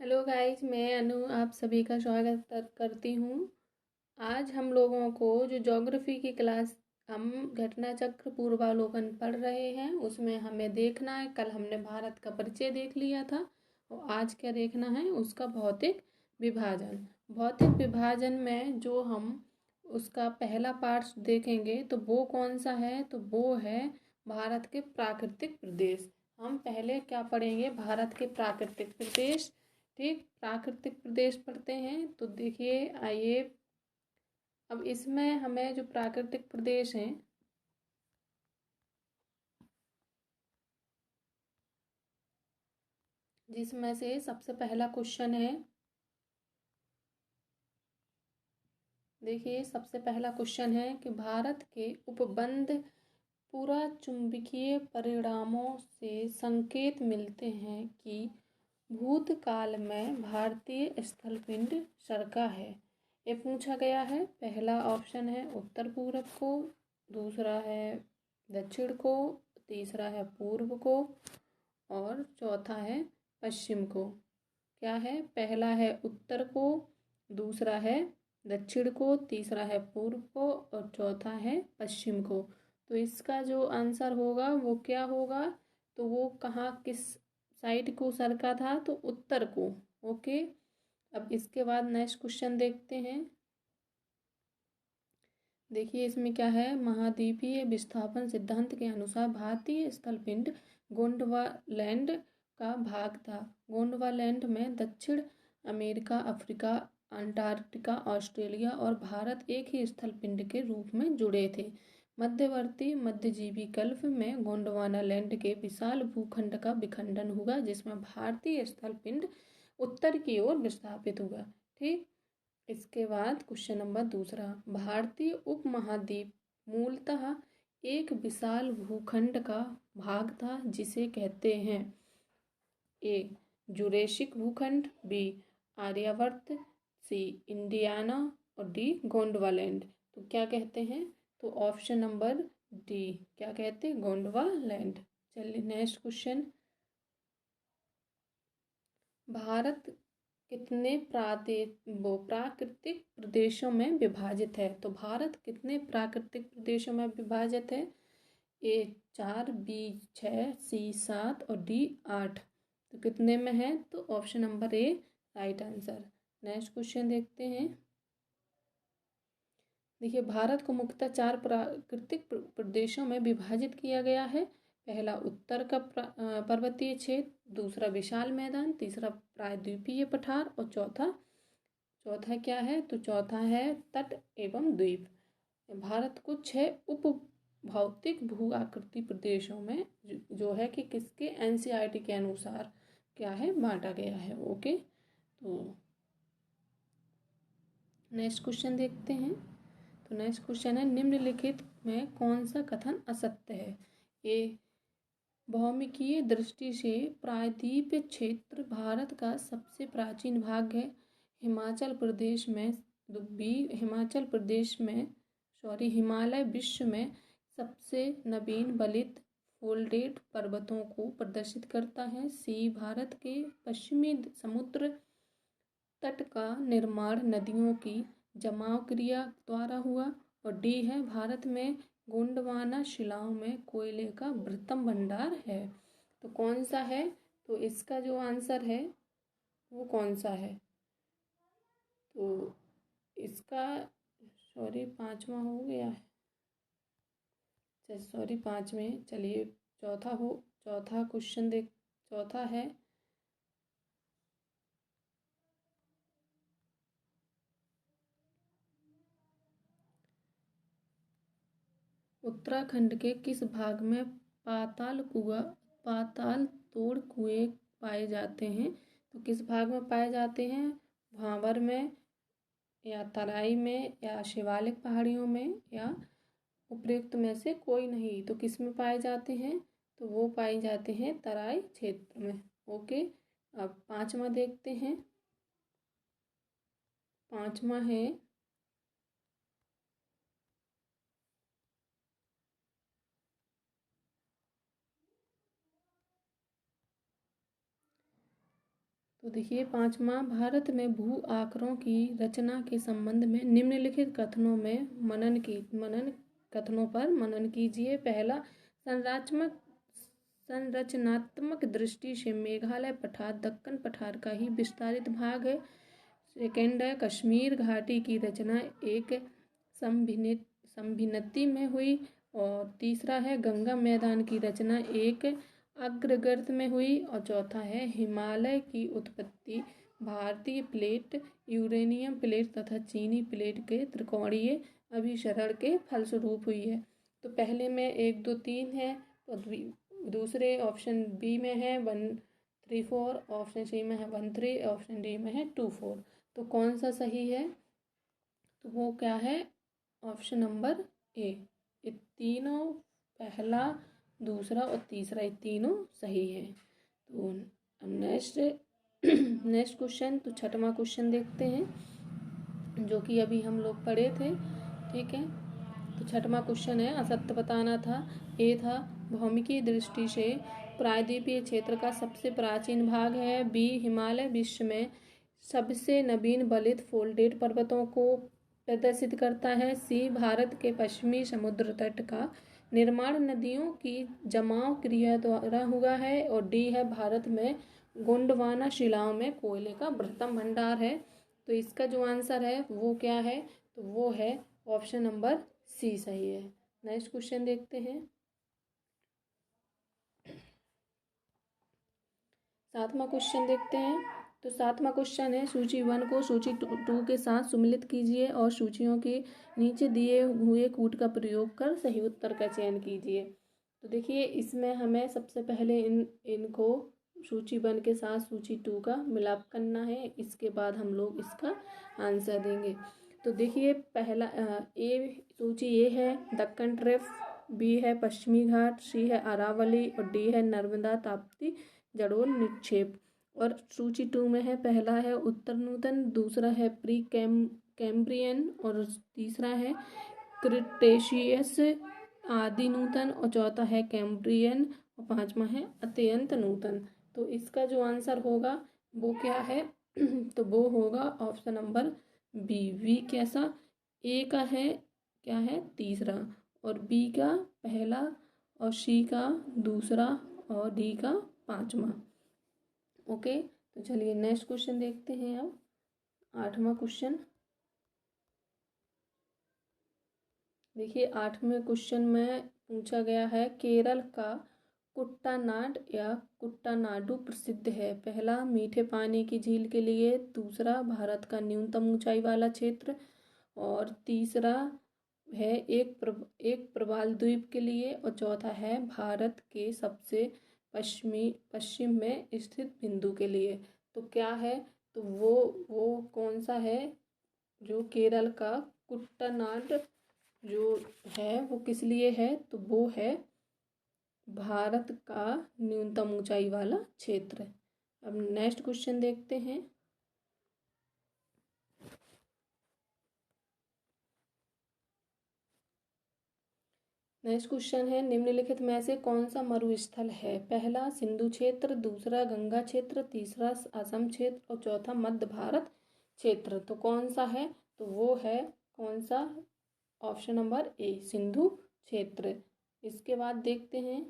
Hello guys, मैं अनु आप सभी का स्वागत करती हूँ। आज हम लोगों को जो ज्योग्राफी की क्लास हम घटना चक्र पूर्वावलोकन पढ़ रहे हैं उसमें हमें देखना है। कल हमने भारत का परिचय देख लिया था और आज क्या देखना है, उसका भौतिक विभाजन। भौतिक विभाजन में जो हम उसका पहला पार्ट देखेंगे तो वो कौन सा है, तो वो है भारत के प्राकृतिक प्रदेश। हम पहले क्या पढ़ेंगे, भारत के प्राकृतिक प्रदेश। ठीक, प्राकृतिक प्रदेश पढ़ते हैं तो देखिए, आइए अब इसमें हमें जो प्राकृतिक प्रदेश हैं, जिसमें से सबसे पहला क्वेश्चन है, देखिए सबसे पहला क्वेश्चन है कि भारत के उपबंध पूरा चुंबकीय परिणामों से संकेत मिलते हैं कि भूतकाल में भारतीय स्थलपिंड सरका है। ये पूछा गया है। पहला ऑप्शन है उत्तर पूरब को, दूसरा है दक्षिण को, तीसरा है पूर्व को और चौथा है पश्चिम को। क्या है, पहला है उत्तर को, दूसरा है दक्षिण को, तीसरा है पूर्व को और चौथा है पश्चिम को। तो इसका जो आंसर होगा वो क्या होगा, तो वो कहाँ किस साइड को सरका था, तो उत्तर को। ओके, अब इसके बाद नेक्स्ट क्वेश्चन देखते हैं। देखिए इसमें क्या है, महाद्वीपीय विस्थापन सिद्धांत के अनुसार भारतीय स्थलपिंड गोंडवालैंड का भाग था। गोंडवालैंड में दक्षिण अमेरिका, अफ्रीका, अंटार्कटिका, ऑस्ट्रेलिया और भारत एक ही स्थलपिंड के रूप में जुड़े थे। मध्यवर्ती मध्यजीवी कल्प में गोंडवानालैंड के विशाल भूखंड का विखंडन हुआ, जिसमें भारतीय स्थलपिंड उत्तर की ओर विस्थापित हुआ। ठीक, इसके बाद क्वेश्चन नंबर दूसरा, भारतीय उपमहाद्वीप मूलतः एक विशाल भूखंड का भाग था जिसे कहते हैं ए जुरेसिक भूखंड, बी आर्यावर्त, सी इंडियाना और डी गोंडवालैंड। तो क्या कहते हैं, तो ऑप्शन नंबर डी, क्या कहते हैं, गोंडवालैंड। चलिए नेक्स्ट क्वेश्चन, भारत कितने प्राकृतिक प्रदेशों में विभाजित है, तो भारत कितने प्राकृतिक प्रदेशों में विभाजित है। ए 4, बी 6, सी 7 और डी 8। तो कितने में है, तो option number A right answer. Next question देखते हैं। देखिए भारत को मुख्यतः 4 प्राकृतिक प्रदेशों में विभाजित किया गया है। पहला उत्तर का पर्वतीय क्षेत्र, दूसरा विशाल मैदान, तीसरा प्रायद्वीपीय पठार और चौथा चौथा क्या है, तो चौथा है तट एवं द्वीप। भारत को 6 उप भौतिक भू आकृति प्रदेशों में जो है कि किसके एनसीईआरटी के अनुसार क्या है, बांटा गया है। ओके, तो नेक्स्ट क्वेश्चन देखते हैं। तो नेक्स्ट क्वेश्चन है, निम्नलिखित में कौन सा कथन असत्य है। ए भौमिकीय दृष्टि से प्रायद्वीप क्षेत्र भारत का सबसे प्राचीन भाग है। हिमाचल प्रदेश में बी हिमाचल प्रदेश में हिमालय विश्व में सबसे नवीन बलित फोल्डेड पर्वतों को प्रदर्शित करता है। सी भारत के पश्चिमी समुद्र तट का निर्माण नदियों की जमाव क्रिया द्वारा हुआ और डी है भारत में गोंडवाना शिलाओं में कोयले का बृहत्तम भंडार है। तो कौन सा है, तो इसका जो आंसर है वो कौन सा है, तो इसका पांचवा हो गया है, पांचवें। चलिए चौथा क्वेश्चन देख, चौथा है, उत्तराखंड के किस भाग में पाताल तोड़ कुएं पाए जाते हैं, तो किस भाग में पाए जाते हैं, भांवर में या तराई में या शिवालिक पहाड़ियों में या उपयुक्त में से कोई नहीं। तो किस में पाए जाते हैं, तो वो पाए जाते हैं तराई क्षेत्र में। ओके, अब पांचवा देखते हैं। पांचवा है, तो तो देखिए पांचवा, भारत में भू आंकड़ों की रचना के संबंध में निम्नलिखित कथनों पर मनन कीजिए। पहला, संरचनात्मक दृष्टि से मेघालय पठार दक्कन पठार का ही विस्तारित भाग है। सेकेंड है, कश्मीर घाटी की रचना एक संभिन्नति में हुई। और तीसरा है, गंगा मैदान की रचना एक अग्रगर्त में हुई। और चौथा है, हिमालय की उत्पत्ति भारतीय प्लेट, यूरेनियम प्लेट तथा चीनी प्लेट के त्रिकोणीय अभिसरण के फलस्वरूप हुई है। तो पहले में 1 2 3 है, और दूसरे ऑप्शन बी में है 1 3 4, ऑप्शन सी में है 1 3, ऑप्शन डी में है 2 4। तो कौन सा सही है? तो वो क्या है? ऑप्शन नंबर ए। ये तीनों, पहला, दूसरा और तीसरा, ये तीनों सही है। तो नेक्स्ट क्वेश्चन, तो छठवां क्वेश्चन देखते हैं जो कि अभी हम लोग पढ़े थे। ठीक है, तो छठवां क्वेश्चन है, असत्य बताना था। ए था, भौमिकी दृष्टि से प्रायद्वीपीय क्षेत्र का सबसे प्राचीन भाग है। बी, हिमालय विश्व में सबसे नवीन बलित फोल्डेड पर्वतों को प्रदर्शित करता है। सी, भारत के पश्चिमी समुद्र तट का निर्माण नदियों की जमाव क्रिया द्वारा हुआ है। और डी है, भारत में गोंडवाना शिलाओं में कोयले का बृहत्तम भंडार है। तो इसका जो आंसर है वो क्या है? तो वो है ऑप्शन नंबर सी सही है। नेक्स्ट क्वेश्चन देखते हैं। सातवां क्वेश्चन देखते हैं। तो सातवां क्वेश्चन है, सूची 1 को सूची 2 के साथ सम्मिलित कीजिए और सूचियों के नीचे दिए हुए कूट का प्रयोग कर सही उत्तर का चयन कीजिए। तो देखिए इसमें हमें सबसे पहले इनको सूची 1 के साथ सूची 2 का मिलाप करना है। इसके बाद हम लोग इसका आंसर देंगे। तो देखिए पहला ए सूची ये है दक्कन ट्रिप, बी है पश्चिमी घाट, सी है अरावली और डी है नर्मदा ताप्ती जड़ोल निक्षेप। और सूची 2 में है, पहला है उत्तर नूतन, दूसरा है प्री कैम्ब्रियन और तीसरा है क्रिटेशियस आदि नूतन और चौथा है कैम्ब्रियन और पांचवा है अत्यंत नूतन। तो इसका जो आंसर होगा वो क्या है? तो वो होगा ऑप्शन नंबर बी। वी कैसा? ए का है क्या है? तीसरा, और बी का पहला और सी का दूसरा और डी का पांचवा। ओके, तो चलिए नेक्स्ट क्वेश्चन देखते हैं। अब आठवां क्वेश्चन देखिए, आठवें क्वेश्चन में पूछा गया है, केरल का कुट्टानाड या कुट्टानाडु प्रसिद्ध है। पहला, मीठे पानी की झील के लिए, दूसरा भारत का न्यूनतम ऊंचाई वाला क्षेत्र, और तीसरा है एक प्रवाल द्वीप के लिए, और चौथा है भारत के सबसे पश्चिम में स्थित बिंदु के लिए। तो क्या है? तो वो कौन सा है? जो केरल का कुट्टानाड जो है वो किस लिए है? तो वो है भारत का न्यूनतम ऊंचाई वाला क्षेत्र। अब नेक्स्ट क्वेश्चन देखते हैं। नेक्स्ट क्वेश्चन है, निम्नलिखित में से कौन सा मरुस्थल है? पहला सिंधु क्षेत्र, दूसरा गंगा क्षेत्र, तीसरा असम क्षेत्र और चौथा मध्य भारत क्षेत्र। तो कौन सा है? तो वो है कौन सा? ऑप्शन नंबर ए, सिंधु क्षेत्र। इसके बाद देखते हैं।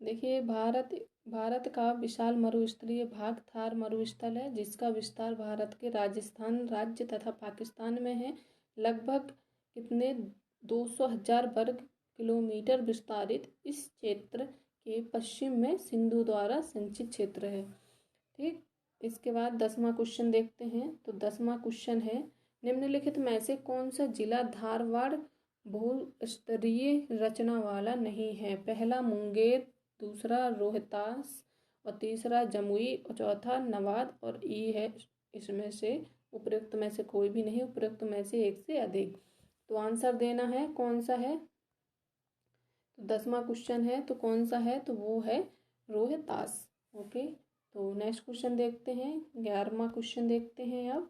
देखिए भारत का विशाल मरुस्थलीय भाग थार मरुस्थल है, जिसका विस्तार भारत के राजस्थान राज्य तथा पाकिस्तान में है। लगभग कितने 200,000 वर्ग किलोमीटर विस्तारित इस क्षेत्र के पश्चिम में सिंधु द्वारा सिंचित क्षेत्र है। ठीक, इसके बाद 10वां क्वेश्चन देखते हैं। तो 10वां क्वेश्चन है, निम्नलिखित में से कौन सा जिला धारवाड़ भूस्तरीय रचना वाला नहीं है? पहला मुंगेर, दूसरा रोहतास और तीसरा जमुई और चौथा नवाद और ई है इसमें से उपयुक्त में से कोई भी नहीं, उपयुक्त में से एक से अधिक। तो आंसर देना है, कौन सा है? तो 10वां क्वेश्चन है, तो कौन सा है? तो वो है रोहतास। ओके, तो नेक्स्ट क्वेश्चन देखते हैं। 11वां क्वेश्चन देखते हैं। अब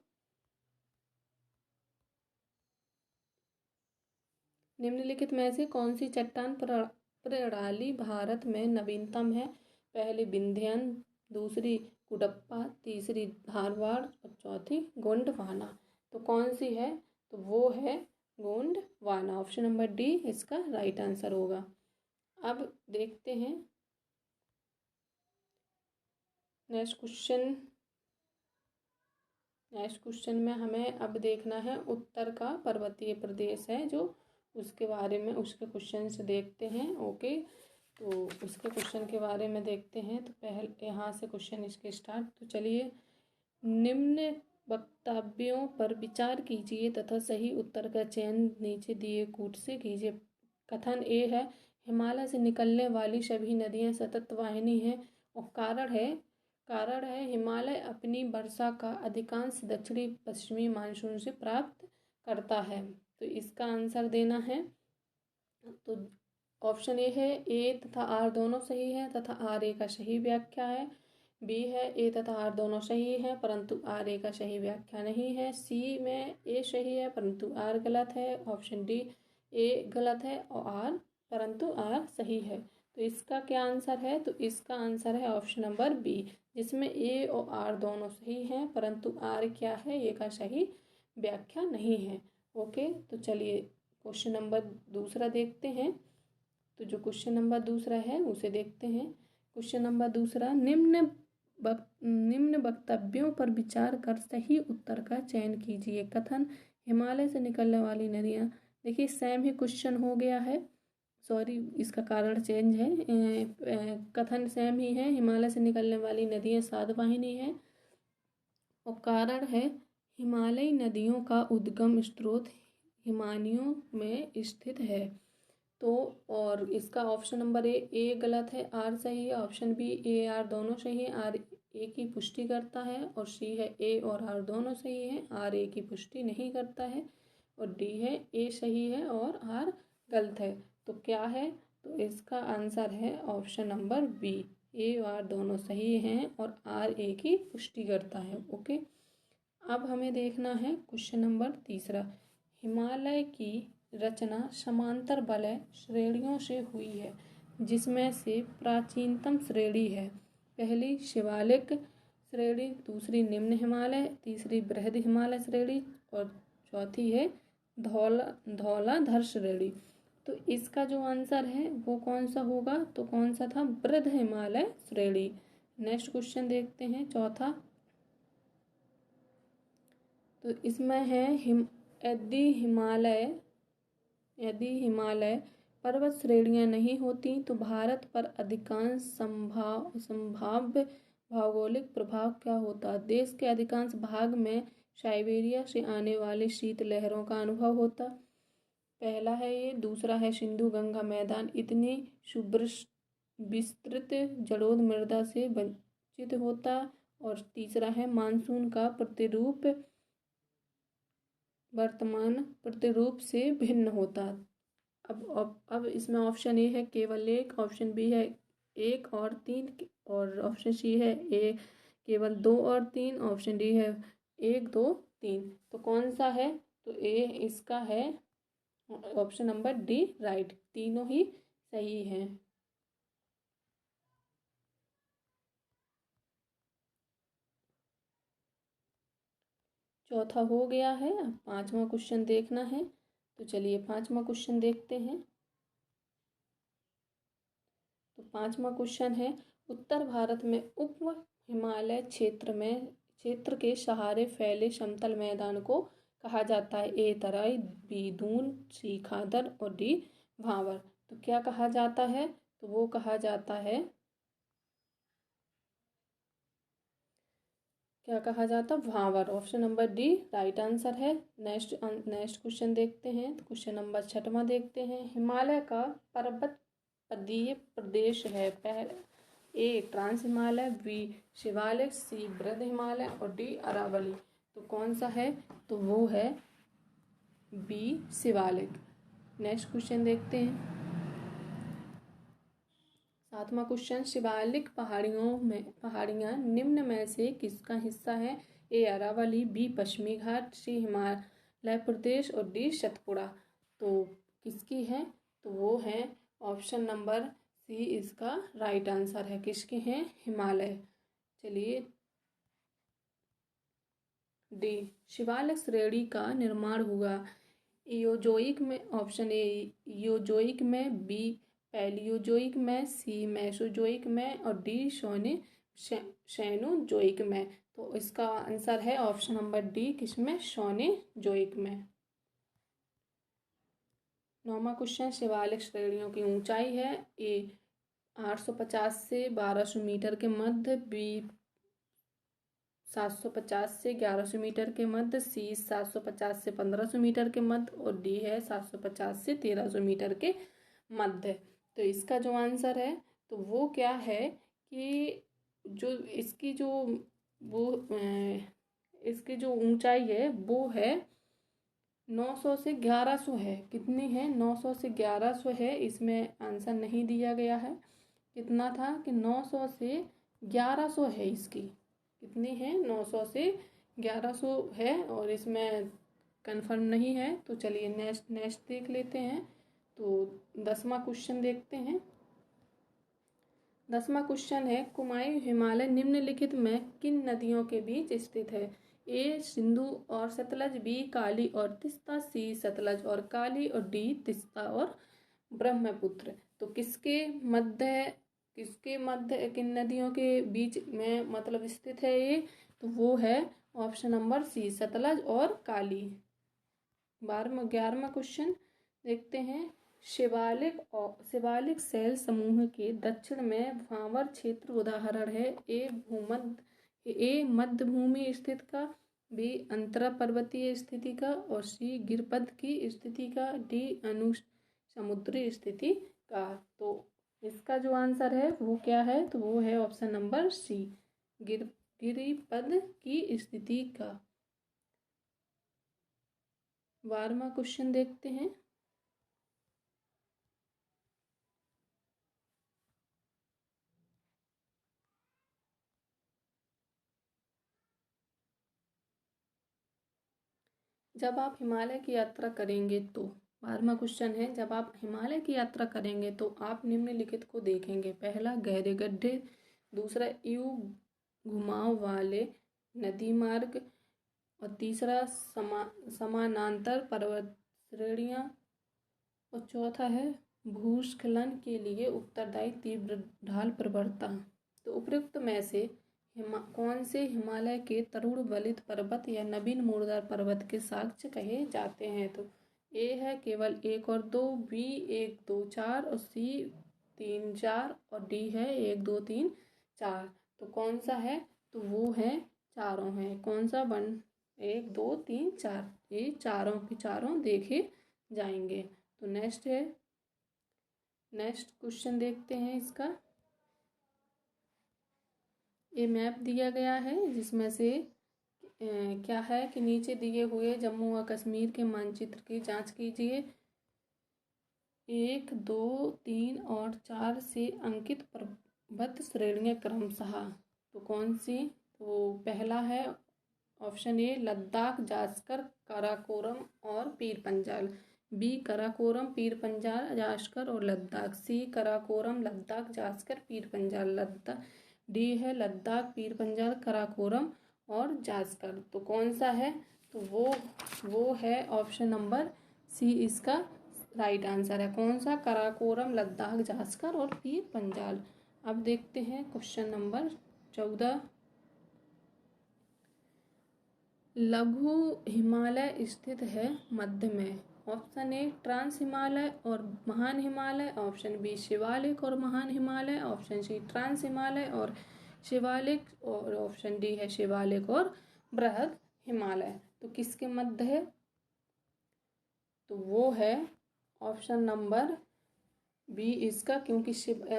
निम्नलिखित में से कौन सी चट्टान प्रणाली भारत में नवीनतम है? पहली विंध्यन, दूसरी कुडप्पा, तीसरी धारवाड़ और चौथी गोंडवाना। तो कौन सी है? तो वो है गोंडवाना। ऑप्शन नंबर डी इसका राइट आंसर होगा। अब देखते हैं नेक्स्ट क्वेश्चन में हमें अब देखना है उत्तर का पर्वतीय प्रदेश है जो, उसके बारे में उसके क्वेश्चन से देखते हैं। ओके, तो उसके क्वेश्चन के बारे में देखते हैं। तो पहले यहाँ से क्वेश्चन इसके स्टार्ट। तो चलिए, निम्न वक्तव्यों पर विचार कीजिए तथा सही उत्तर का चयन नीचे दिए कूट से कीजिए। कथन ए है, हिमालय से निकलने वाली सभी नदियाँ सतत वाहिनी हैं। और कारण है हिमालय अपनी वर्षा का अधिकांश दक्षिणी पश्चिमी मानसून से प्राप्त करता है। तो इसका आंसर देना है। तो ऑप्शन ए तथा आर दोनों सही है तथा आर ए का सही व्याख्या है। बी है ए तथा आर दोनों सही है परंतु आर ए का सही व्याख्या नहीं है। सी में ए सही है परंतु आर गलत है। ऑप्शन डी ए गलत है और आर परंतु आर सही है। तो इसका क्या आंसर है? तो इसका आंसर है ऑप्शन नंबर बी, जिसमें ए और आर दोनों सही हैं परंतु आर क्या है, ए का सही व्याख्या नहीं है। ओके, तो चलिए क्वेश्चन नंबर दूसरा देखते हैं। तो जो क्वेश्चन नंबर दूसरा है उसे देखते हैं। क्वेश्चन नंबर दूसरा, निम्न वक्तव्यों पर विचार कर सही उत्तर का चयन कीजिए। कथन, हिमालय से निकलने वाली नदियाँ, देखिए सेम ही क्वेश्चन हो गया है, सॉरी इसका कारण चेंज है। कथन सेम ही है, हिमालय से निकलने वाली नदियाँ सातवाहिनी है और कारण है हिमालयी नदियों का उद्गम स्रोत हिमानियों में स्थित है। तो और इसका ऑप्शन नंबर ए गलत है, आर सही है। ऑप्शन बी ए आर दोनों सही है, आर ए की पुष्टि करता है। और सी है ए और आर दोनों सही है, आर ए की पुष्टि नहीं करता है। और डी है ए सही है और आर गलत है। तो क्या है? तो इसका आंसर है ऑप्शन नंबर बी, ए और आर दोनों सही हैं और आर ए की पुष्टि करता है। ओके, अब हमें देखना है क्वेश्चन नंबर तीसरा। हिमालय की रचना समांतर वलय श्रेणियों से हुई है जिसमें से प्राचीनतम श्रेणी है पहली शिवालिक श्रेणी, दूसरी निम्न हिमालय, तीसरी बृहद हिमालय श्रेणी और चौथी है धौलाधर श्रेणी। तो इसका जो आंसर है वो कौन सा होगा? तो कौन सा था? बृहद हिमालय श्रेणी। नेक्स्ट क्वेश्चन देखते हैं चौथा। तो इसमें है यदि हिमालय पर्वत श्रेणियाँ नहीं होती तो भारत पर अधिकांश संभाव्य भौगोलिक प्रभाव क्या होता? देश के अधिकांश भाग में साइबेरिया से आने वाली शीत लहरों का अनुभव होता। पहला है ये। दूसरा है सिंधु गंगा मैदान इतनी विस्तृत जलोढ़ मृदा से वंचित होता। और तीसरा है मानसून का वर्तमान प्रतिरूप से भिन्न होता। अब इसमें ऑप्शन ए है केवल एक, ऑप्शन बी है 1 और 3 और ऑप्शन सी है ए केवल 2 और 3, ऑप्शन डी है 1 2 3। तो कौन सा है? तो ए इसका है ऑप्शन नंबर डी राइट, तीनों ही सही हैं। चौथा हो गया है, अब पांचवा क्वेश्चन देखना है। तो चलिए पांचवा क्वेश्चन देखते हैं। तो पांचवा क्वेश्चन है, उत्तर भारत में उप हिमालय क्षेत्र के सहारे फैले समतल मैदान को कहा जाता है? ए तराई, बी दून, सी खादर और डी भांवर। तो क्या कहा जाता है? तो वो कहा जाता है, क्या कहा जाता? भांवर। Option number D right answer है। नेक्स्ट क्वेश्चन देखते हैं। तो क्वेश्चन नंबर छठवां देखते हैं। हिमालय का पर्वत पदीय प्रदेश है ए ट्रांस हिमालय, बी शिवालिक, सी बृहद हिमालय और डी अरावली। तो कौन सा है? तो वो है बी शिवालिक। नेक्स्ट क्वेश्चन देखते हैं। सातवां क्वेश्चन, शिवालिक पहाड़ियाँ निम्न में से किसका हिस्सा है? ए अरावली, बी पश्चिमी घाट, सी हिमालय प्रदेश और डी सतपुड़ा। तो किसकी है? तो वो है ऑप्शन नंबर सी इसका राइट आंसर है। किसके हैं? हिमालय। चलिए डी, शिवालिक श्रेणी का निर्माण हुआ इयोजोइक में। ऑप्शन ए इयोजोइक में, बी पैलियोजोइक में, सी मेसोजोइक में और डी शैनोजोइक में। तो इसका आंसर है ऑप्शन नंबर डी, किसमें? शोनेजोइक में। 9वां क्वेश्चन, शिवालिक श्रेणियों की ऊंचाई है। ए 850 से 1200 मीटर के मध्य, बी 750 से 1100 मीटर के मध्य, सी 750 से 1500 मीटर के मध्य और डी है 750 से 1300 मीटर के मध्य। तो इसका जो आंसर है तो वो क्या है कि जो इसकी जो वो इसकी जो ऊंचाई है वो है 900 से 1100 है। कितनी है? 900 से 1100 है। इसमें आंसर नहीं दिया गया है। कितना था कि 900 से 1100 है। इसकी कितनी है? 900 से 1100 है और इसमें कंफर्म नहीं है। तो चलिए नेक्स्ट देख लेते हैं। तो 10वां क्वेश्चन देखते हैं। 10वां क्वेश्चन है, कुमायूं हिमालय निम्नलिखित में किन नदियों के बीच स्थित है? ए सिंधु और सतलज, बी काली और तिस्ता, सी सतलज और काली और डी तिस्ता और ब्रह्मपुत्र। तो किसके मध्य किन नदियों के बीच में मतलब स्थित है ये? तो वो है ऑप्शन नंबर सी, सतलज और काली। 11वां क्वेश्चन देखते हैं। शिवालिक शैल समूह के दक्षिण में भांवर क्षेत्र उदाहरण है। ए मध्य भूमि स्थिति का, बी अंतरा पर्वतीय स्थिति का और सी गिरपथ की स्थिति का, डी समुद्री स्थिति का। तो इसका जो आंसर है वो क्या है? तो वो है ऑप्शन नंबर सी, गिरिपथ की स्थिति का। 12वां क्वेश्चन देखते हैं। जब आप हिमालय की यात्रा करेंगे तो 12वां क्वेश्चन है, जब आप हिमालय की यात्रा करेंगे तो आप निम्नलिखित को देखेंगे। पहला, गहरे गड्ढे। दूसरा, घुमाव वाले नदी मार्ग। और तीसरा, समानांतर पर्वत श्रेणियाँ। और चौथा है भूस्खलन के लिए उत्तरदायी तीव्र ढाल प्रवणता। तो उपयुक्त में से कौन से हिमालय के तरुण वलित पर्वत या नवीन मुर्दार पर्वत के साक्ष्य कहे जाते हैं? तो ए है केवल 1 और 2, बी 1 2 4 और सी 3 4 और डी है 1 2 3 4। तो कौन सा है? तो वो है चारों है। कौन सा? 1 2 3 4, ये चारों के चारों देखे जाएंगे। तो नेक्स्ट क्वेश्चन देखते हैं इसका। ये मैप दिया गया है जिसमें से क्या है कि नीचे दिए हुए जम्मू व कश्मीर के मानचित्र की जांच कीजिए। 1 2 3 और 4 से अंकित पर्वत श्रेणियाँ क्रमशः। तो कौन सी? तो पहला है ऑप्शन ए लद्दाख, जास्कर, काराकोरम और पीर पंजाल। बी काराकोरम, पीर पंजाल, जास्कर और लद्दाख। सी काराकोरम, लद्दाख, जास्कर, पीर पंजाल, लद्दाख। डी है लद्दाख, पीर पंजाल, काराकोरम और जास्कर। तो कौन सा है? तो वो है ऑप्शन नंबर सी, इसका राइट आंसर है। कौन सा? काराकोरम, लद्दाख, जास्कर और पीर पंजाल। अब देखते हैं क्वेश्चन नंबर 14। लघु हिमालय स्थित है मध्य में। ऑप्शन ए ट्रांस हिमालय और महान हिमालय, ऑप्शन बी शिवालिक और महान Himalaya, option C trans Himalaya और शिवालिक और ऑप्शन डी है शिवालिक और बृहद हिमालय। तो किसके मध्य है? तो वो है ऑप्शन नंबर बी इसका, क्योंकि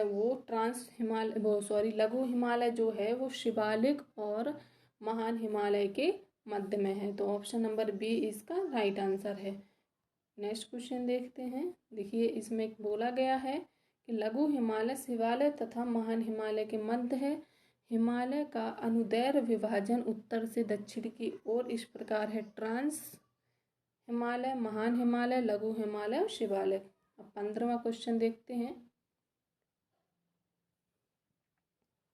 वो ट्रांस हिमालय लघु हिमालय जो है वो शिवालिक और महान हिमालय के मध्य में है। तो ऑप्शन नंबर बी इसका राइट आंसर है। नेक्स्ट क्वेश्चन देखते हैं। देखिए इसमें बोला गया है कि लघु हिमालय शिवालय तथा महान हिमालय के मध्य है। हिमालय का अनुदैर्ध्य विभाजन उत्तर से दक्षिण की ओर इस प्रकार है। ट्रांस हिमालय, महान हिमालय, लघु हिमालय और शिवालिक। अब 15वां क्वेश्चन देखते हैं।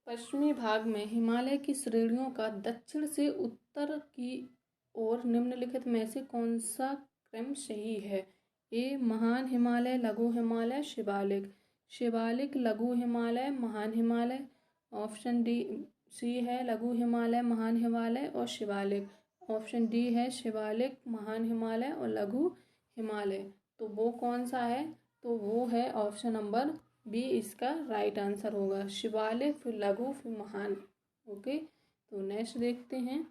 पश्चिमी भाग में हिमालय की श्रेणियों का दक्षिण से उत्तर की ओर निम्नलिखित में से कौन सा क्रम सही है? ए महान हिमालय, लघु हिमालय, शिवालिक। शिवालिक, लघु हिमालय, महान हिमालय। ऑप्शन डी सी है लघु हिमालय, महान हिमालय और शिवालिक। ऑप्शन डी है शिवालिक, महान हिमालय और लघु हिमालय। तो वो कौन सा है? तो वो है ऑप्शन नंबर बी, इसका राइट आंसर होगा। शिवालिक, फिर लघु, फिर महान। ओके, तो नेक्स्ट देखते हैं।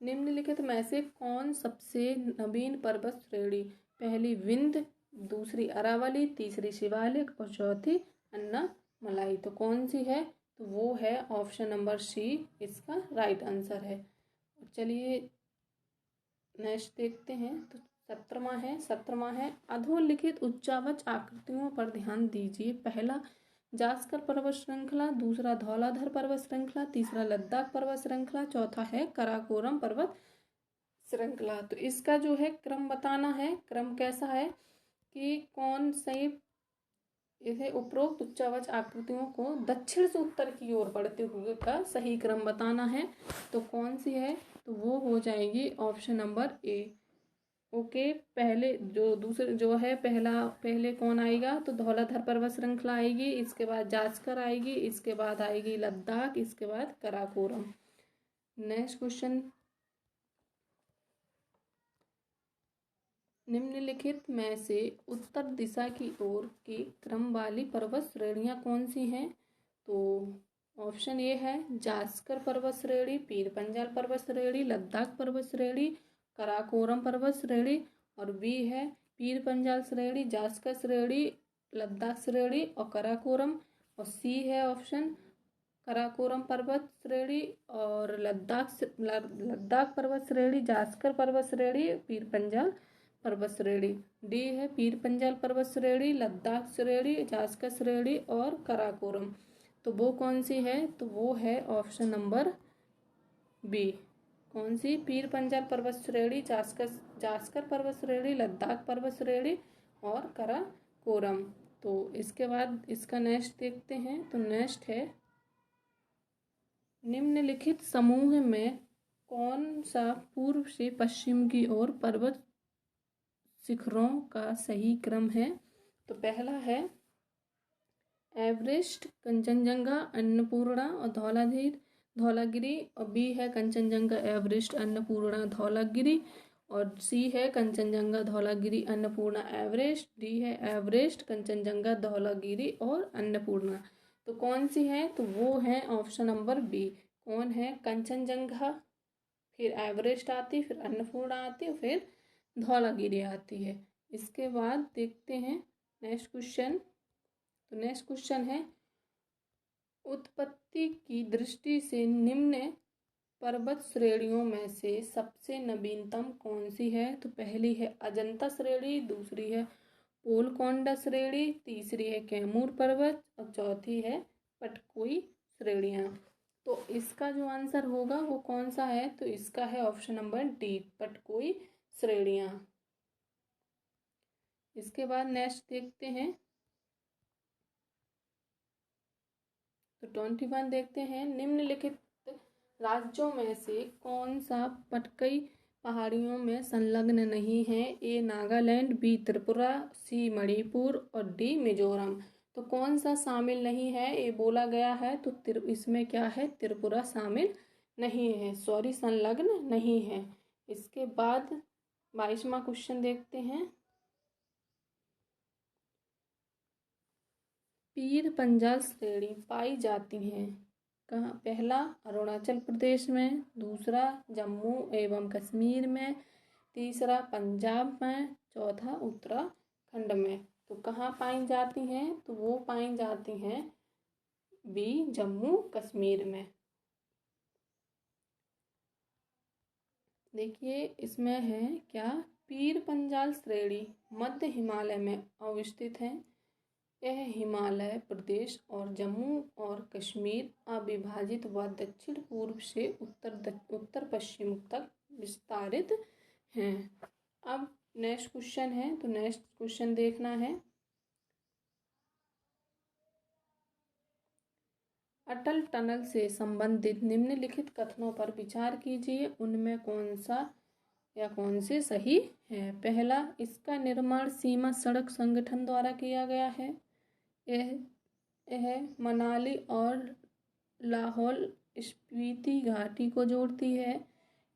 निम्नलिखित में से कौन सबसे नवीन पर्वत श्रेणी? पहली विंध्य, दूसरी अरावली, तीसरी शिवालिक और चौथी अन्नामलाई। तो कौन सी है? तो वो है ऑप्शन नंबर सी, इसका राइट आंसर है। चलिए नेक्स्ट देखते हैं। तो 17वां है अधोलिखित उच्चावच आकृतियों पर ध्यान दीजिए। पहला जास्कर पर्वत श्रृंखला, दूसरा धौलाधर पर्वत श्रृंखला, तीसरा लद्दाख पर्वत श्रृंखला, चौथा है कराकोरम पर्वत श्रृंखला। तो इसका जो है क्रम बताना है। क्रम कैसा है कि कौन से इसे उपरोक्त उच्चावच आकृतियों को दक्षिण से उत्तर की ओर बढ़ते हुए का सही क्रम बताना है। तो कौन सी है? तो वो हो जाएगी ऑप्शन नंबर ए। ओके, पहले जो दूसरे जो है पहले कौन आएगा? तो धौलाधर पर्वत श्रृंखला आएगी, इसके बाद जास्कर आएगी, इसके बाद आएगी लद्दाख, इसके बाद कराकोरम। नेक्स्ट क्वेश्चन, निम्नलिखित में से उत्तर दिशा की ओर की क्रम वाली पर्वत श्रेणियां कौन सी हैं? तो ऑप्शन ए है जास्कर पर्वत श्रेणी, पीर पंजाल पर्वत श्रेणी, लद्दाख पर्वत श्रेणी, कराकोरम पर्वत श्रेणी। और बी है पीर पंजाल श्रेणी, जास्कर श्रेणी, लद्दाख श्रेणी और कराकोरम। और सी है ऑप्शन कराकोरम पर्वत श्रेणी और लद्दाख पर्वत श्रेणी, जास्कर पर्वत श्रेणी, पीर पंजाल पर्वत श्रेणी। डी है पीर पंजाल पर्वत श्रेणी, लद्दाख श्रेणी, जास्कर श्रेणी और कराकोरम। तो वो कौन सी है? तो वो है ऑप्शन नंबर बी। कौन सी? पीर पंजाल पर्वत श्रेणी, जास्कर पर्वत श्रेणी, लद्दाख पर्वत श्रेणी और कराकोरम। तो इसके बाद इसका नेक्स्ट देखते हैं। तो नेक्स्ट है निम्नलिखित समूह में कौन सा पूर्व से पश्चिम की ओर पर्वत शिखरों का सही क्रम है? तो पहला है एवरेस्ट, कंचनजंगा, अन्नपूर्णा और धौलागिरी। और बी है कंचनजंगा, एवरेस्ट, अन्नपूर्णा, धौलागिरी। और सी है कंचनजंगा, धौलागिरी, अन्नपूर्णा, एवरेस्ट। डी है एवरेस्ट, कंचनजंगा, धौलागिरी और अन्नपूर्णा। तो कौन सी है? तो वो है ऑप्शन नंबर बी। कौन है? कंचनजंगा, फिर एवरेस्ट आती, फिर अन्नपूर्णा आती, फिर धौलागिरी आती है। इसके बाद देखते हैं नेक्स्ट क्वेश्चन। तो नेक्स्ट क्वेश्चन है उत्पत्ति की दृष्टि से निम्न पर्वत श्रेणियों में से सबसे नवीनतम कौन सी है? तो पहली है अजंता श्रेणी, दूसरी है पोलकोंडा श्रेणी, तीसरी है कैमूर पर्वत और चौथी है पटकोई श्रेणियां। तो इसका जो आंसर होगा वो कौन सा है? तो इसका है ऑप्शन नंबर डी, पटकोई श्रेणियां। इसके बाद नेक्स्ट देखते हैं। तो 21 देखते हैं। निम्नलिखित राज्यों में से कौन सा पटकई पहाड़ियों में संलग्न नहीं है? ए नागालैंड, बी त्रिपुरा, सी मणिपुर और डी मिजोरम। तो कौन सा शामिल नहीं है ये बोला गया है? तो इसमें क्या है? त्रिपुरा शामिल नहीं है, सॉरी संलग्न नहीं है। इसके बाद 22वां क्वेश्चन देखते हैं। पीर पंजाल श्रेणी पाई जाती है कहाँ? पहला अरुणाचल प्रदेश में, दूसरा जम्मू एवं कश्मीर में, तीसरा पंजाब में, चौथा उत्तराखंड में। तो कहाँ पाई जाती हैं? तो वो पाई जाती हैं बी, जम्मू कश्मीर में। देखिए इसमें है क्या, पीर पंजाल श्रेणी मध्य हिमालय में अवस्थित है। यह हिमालय प्रदेश और जम्मू और कश्मीर अविभाजित व दक्षिण पूर्व से उत्तर पश्चिम तक विस्तारित हैं। अब नेक्स्ट क्वेश्चन है, तो नेक्स्ट क्वेश्चन देखना है। अटल टनल से संबंधित निम्नलिखित कथनों पर विचार कीजिए, उनमें कौन सा या कौन से सही है। पहला, इसका निर्माण सीमा सड़क संगठन द्वारा किया गया है। यह मनाली और लाहौल स्पीति घाटी को जोड़ती है।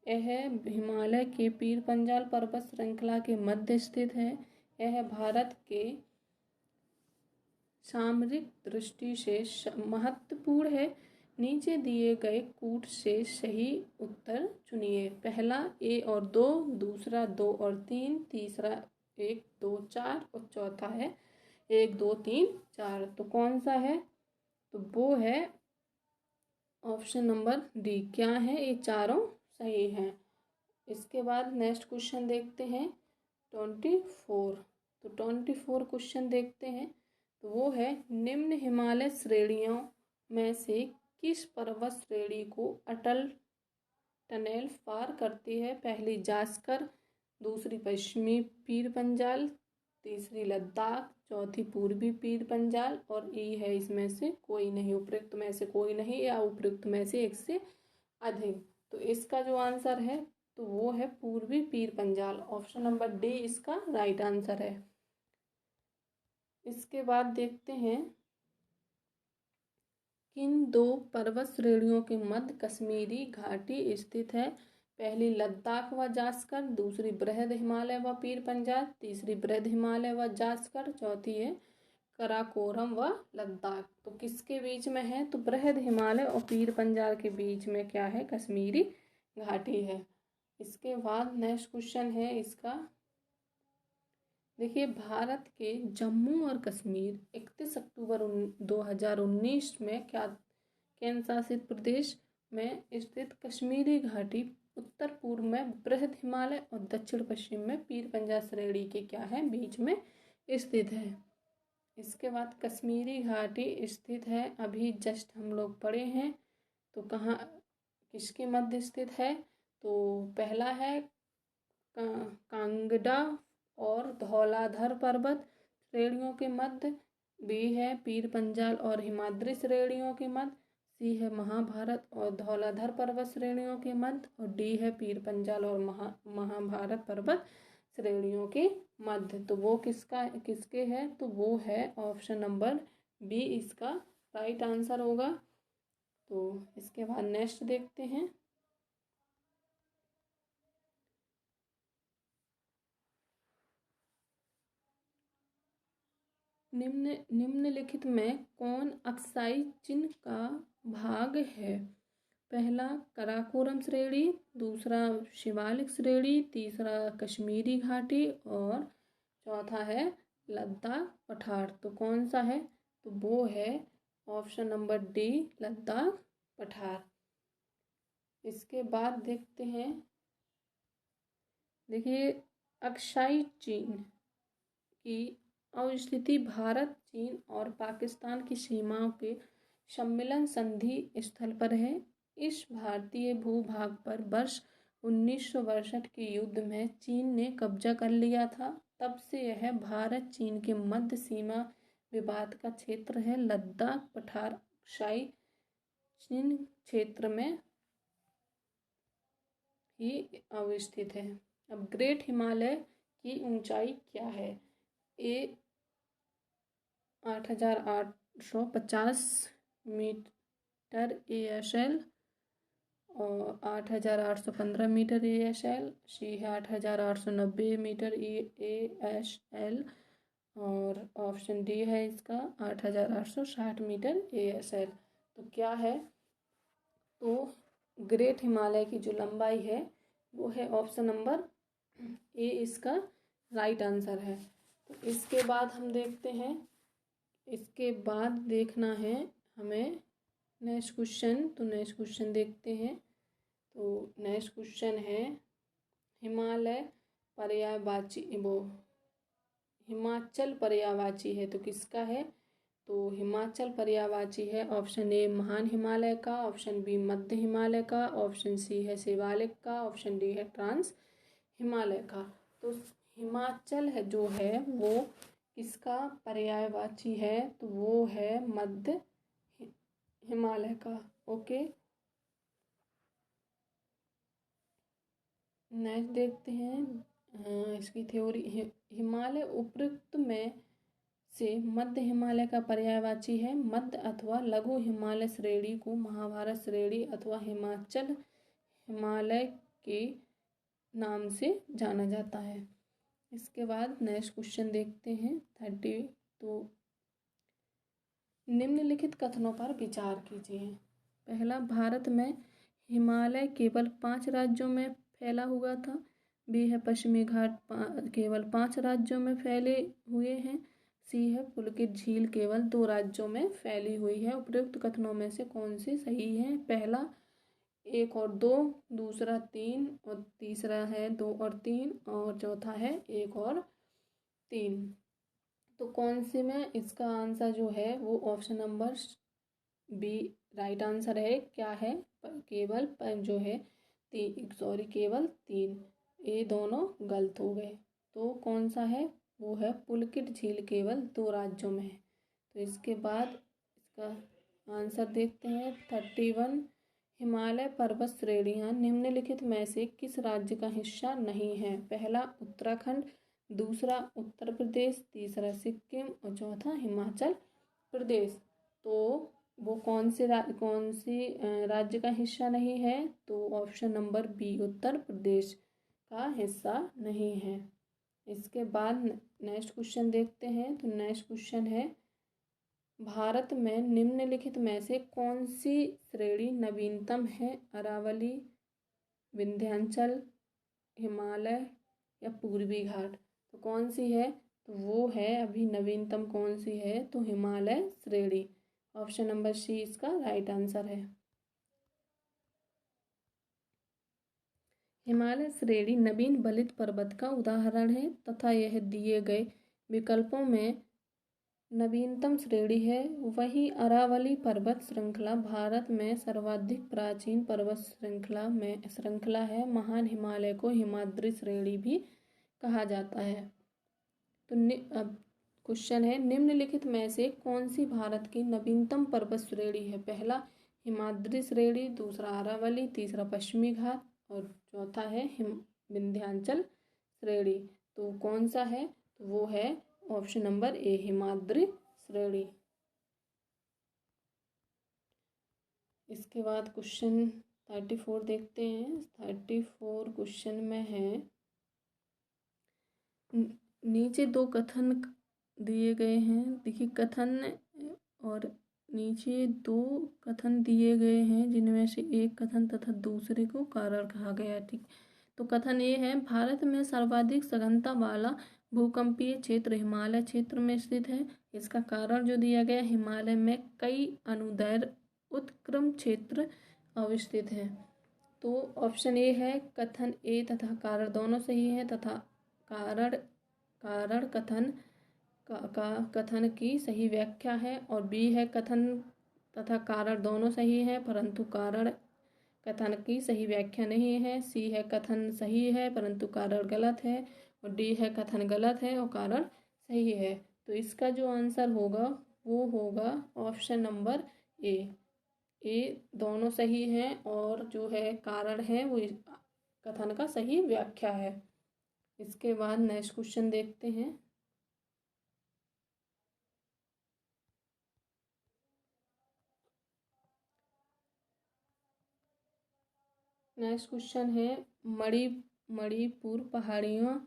यह हिमालय के पीर पंजाल पर्वत श्रृंखला के मध्य स्थित है। यह भारत के सामरिक दृष्टि से महत्वपूर्ण है। नीचे दिए गए कूट से सही उत्तर चुनिए। पहला ए और 2, दूसरा 2 और 3, तीसरा 1 2 4 और चौथा है 1 2 3 4। तो कौन सा है, तो वो है ऑप्शन नंबर डी। क्या है, ये चारों सही हैं। इसके बाद नेक्स्ट क्वेश्चन देखते हैं 24। तो 24 क्वेश्चन देखते हैं, तो वो है निम्न हिमालय श्रेणियों में से किस पर्वत श्रेणी को अटल टनल पार करती है। पहली जास्कर, दूसरी पश्चिमी पीर पंजाल, तीसरी लद्दाख, चौथी पूर्वी पीर पंजाल और ई है इसमें से कोई नहीं, उपयुक्त में से कोई नहीं या उपयुक्त में से एक से अधिक। तो इसका जो आंसर है तो वो है पूर्वी Pir Panjal. Option number D इसका राइट आंसर है। इसके बाद देखते हैं किन 2 पर्वत श्रेणियों के मध्य कश्मीरी घाटी स्थित है। पहली लद्दाख व जास्कर, दूसरी बृहद हिमालय व पीर पंजाल, तीसरी बृहद हिमालय व जास्कर, चौथी है कराकोरम व लद्दाख। तो किसके बीच में है, तो बृहद हिमालय और पीर पंजाल के बीच में क्या है, कश्मीरी घाटी है। इसके बाद नेक्स्ट क्वेश्चन है इसका, देखिए भारत के जम्मू और कश्मीर 31 अक्टूबर 2019 में क्या केंद्र शासित प्रदेश में स्थित कश्मीरी घाटी उत्तर पूर्व में बृहद हिमालय और दक्षिण पश्चिम में पीर पंजाल श्रेणी के क्या है, बीच में स्थित है। इसके बाद कश्मीरी घाटी स्थित है, अभी जस्ट हम लोग पढ़े हैं, तो कहाँ किसके मध्य स्थित है, तो पहला है कांगड़ा और धौलाधर पर्वत श्रेणियों के मध्य, बी है पीर पंजाल और हिमाद्री श्रेणियों के मध्य, सी है महाभारत और धौलाधर पर्वत श्रेणियों के मध्य और डी है पीर पंजाल और महाभारत पर्वत श्रेणियों के मध्य। तो वो किसके है, तो वो है ऑप्शन नंबर बी इसका राइट आंसर होगा। तो इसके बाद नेक्स्ट देखते हैं, निम्नलिखित में कौन अक्साई चिन्ह का भाग है। पहला कराकोरम श्रेणी, दूसरा शिवालिक श्रेणी, तीसरा कश्मीरी घाटी और चौथा है लद्दाख पठार। तो कौन सा है, तो वो है ऑप्शन नंबर डी लद्दाख पठार। इसके बाद देखते हैं, देखिए अक्साई चिन्ह की अवस्थिति भारत, चीन और पाकिस्तान की सीमाओं के सम्मिलन संधि स्थल पर है। इस भारतीय भूभाग पर वर्ष 1962 के युद्ध में चीन ने कब्जा कर लिया था। तब से यह भारत चीन के मध्य सीमा विवाद का क्षेत्र है। लद्दाख पठार अक्साई चिन्ह क्षेत्र में ही अवस्थित है। अब ग्रेट हिमालय की ऊंचाई क्या है, ए 8,850 मीटर ASL और 8,815 मीटर ASL, सी है 8,890 मीटर ASL और ऑप्शन डी है इसका 8,860 मीटर ASL। तो क्या है, तो ग्रेट हिमालय की जो लंबाई है वो है ऑप्शन नंबर ए इसका राइट आंसर है। तो इसके बाद हम देखते हैं, इसके बाद देखना है हमें नेक्स्ट क्वेश्चन। तो नेक्स्ट क्वेश्चन देखते हैं, तो नेक्स्ट क्वेश्चन है हिमालय पर्यायवाची, वो हिमाचल पर्यायवाची है, तो किसका है, तो हिमाचल पर्यायवाची है ऑप्शन ए महान हिमालय का, ऑप्शन बी मध्य हिमालय का, ऑप्शन सी है शिवालिक का, ऑप्शन डी है ट्रांस हिमालय का। तो हिमाचल है जो है वो किसका पर्यायवाची है, तो वो है मध्य हिमालय का। ओके, नेक्स्ट देखते हैं इसकी थ्योरी। हिमालय उपरोक्त में से मध्य हिमालय का पर्यायवाची है। मध्य अथवा लघु हिमालय श्रेणी को महाभारत श्रेणी अथवा हिमाचल हिमालय के नाम से जाना जाता है। इसके बाद नेक्स्ट क्वेश्चन देखते हैं 30। तो निम्नलिखित कथनों पर विचार कीजिए। पहला, भारत में हिमालय केवल 5 राज्यों में फैला हुआ था। बी है पश्चिमी घाट केवल 5 राज्यों में फैले हुए हैं। सी है पुलकित झील केवल 2 राज्यों में फैली हुई है। उपयुक्त कथनों में से कौन से सही है? पहला 1 और 2, दूसरा 3 और तीसरा है 2 और 3 और चौथा है 1 और 3। तो कौन से में इसका आंसर जो है वो option number B right answer है। क्या है? केवल जो है केवल 3। ये दोनों गलत हो गए। तो कौन सा है? वो है पुलकित झील केवल 2 राज्यों में है। तो इसके बाद इसका आंसर देखते हैं 31। हिमालय पर्वत श्रेणियाँ निम्नलिखित में से किस राज्य का हिस्सा नहीं है? पहला उत्तराखंड, दूसरा उत्तर प्रदेश, तीसरा सिक्किम और चौथा हिमाचल प्रदेश। तो वो कौन सी राज्य का हिस्सा नहीं है? तो option number B Uttar Pradesh का हिस्सा नहीं है। इसके बाद नेक्स्ट क्वेश्चन देखते हैं। तो नेक्स्ट क्वेश्चन है, भारत में निम्नलिखित में से कौन सी श्रेणी नवीनतम है? अरावली, विंध्याचल, हिमालय या पूर्वी घाट? तो कौन सी है? तो वो है अभी नवीनतम कौन सी है? तो हिमालय श्रेणी। ऑप्शन नंबर सी इसका राइट आंसर है। हिमालय श्रेणी नवीन बलित पर्वत का उदाहरण है तथा यह दिए गए विकल्पों में नवीनतम श्रेणी है। वहीं अरावली पर्वत श्रृंखला भारत में सर्वाधिक प्राचीन पर्वत श्रृंखला है। महान हिमालय को हिमाद्री श्रेणी भी कहा जाता है। तो अब क्वेश्चन है, निम्नलिखित में से कौन सी भारत की नवीनतम पर्वत श्रेणी है? पहला हिमाद्री श्रेणी, दूसरा अरावली, तीसरा पश्चिमी घाट और चौथा है विंध्याचल श्रेणी। तो कौन सा है? तो वो है ऑप्शन नंबर ए हिमाद्री श्रेणी। इसके बाद क्वेश्चन 34 देखते हैं। 34 क्वेश्चन में है, नीचे 2 कथन दिए गए हैं। देखिए कथन और नीचे 2 कथन दिए गए हैं जिनमें से एक कथन तथा दूसरे को कारण कहा गया है। ठीक, तो कथन ये है, भारत में सर्वाधिक सघनता वाला भूकंपीय क्षेत्र हिमालय क्षेत्र में स्थित है। इसका कारण जो दिया गया, हिमालय में कई अनुदैर्घ्य उत्क्रम क्षेत्र अवस्थित हैं। तो ऑप्शन ए है कथन ए तथा कारण दोनों सही है तथा कारण कथन की सही व्याख्या है। और बी है कथन तथा कारण दोनों सही है परंतु कारण कथन की सही व्याख्या नहीं है। सी है कथन सही है परंतु कारण गलत है। और डी है कथन गलत है और कारण सही है। तो इसका जो आंसर होगा वो होगा ऑप्शन नंबर ए दोनों सही हैं और जो है कारण है वो कथन का सही व्याख्या है। इसके बाद नेक्स्ट क्वेश्चन देखते हैं। नेक्स्ट क्वेश्चन है, मणिपुर पहाड़ियों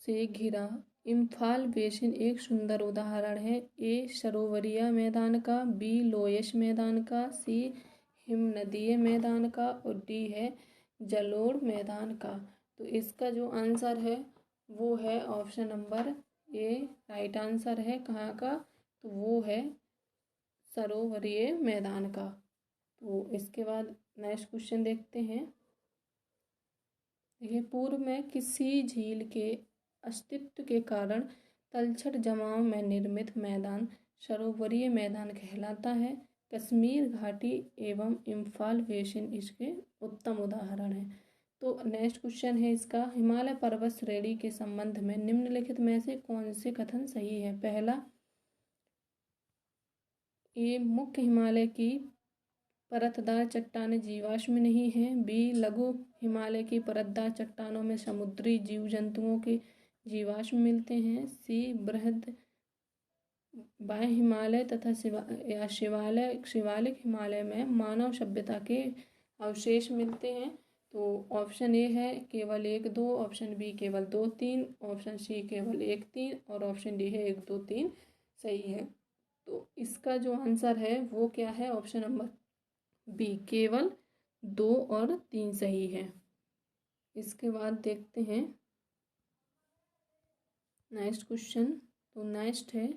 से घिरा इम्फाल बेसिन एक सुंदर उदाहरण है। ए सरोवरीय मैदान का, बी लोयस मैदान का, सी हिमनदीय मैदान का और डी है जलोढ़ मैदान का। तो इसका जो आंसर है वो है option number A right answer है। कहाँ का? तो वो है सरोवरीय मैदान का। तो इसके बाद नेक्स्ट क्वेश्चन देखते हैं। देखिए पूर्व में किसी झील के अस्तित्व के कारण तलछट जमाव में निर्मित मैदान सरोवरीय मैदान कहलाता है। कश्मीर घाटी एवं इम्फाल बेसिन इसके उत्तम उदाहरण हैं। तो नेक्स्ट क्वेश्चन है इसका, हिमालय पर्वत श्रेणी के संबंध में निम्नलिखित में से कौन से कथन सही है। पहला, ए मुख्य हिमालय की परतदार चट्टानें जीवाश्म नहीं हैं। बी लघु हिमालय की परतदार चट्टानों में समुद्री जीव जंतुओं के जीवाश्म मिलते हैं। सी बृहद बाह्य हिमालय तथा शिवालिक हिमालय में मानव सभ्यता के अवशेष मिलते हैं। तो ऑप्शन ए है केवल 1 2, ऑप्शन बी केवल 2 3, ऑप्शन सी केवल 1 3 और ऑप्शन डी है 1 2 3 सही है। तो इसका जो आंसर है वो क्या है, ऑप्शन नंबर बी केवल 2 और 3 सही है। इसके बाद देखते हैं नेक्स्ट क्वेश्चन। तो नेक्स्ट है,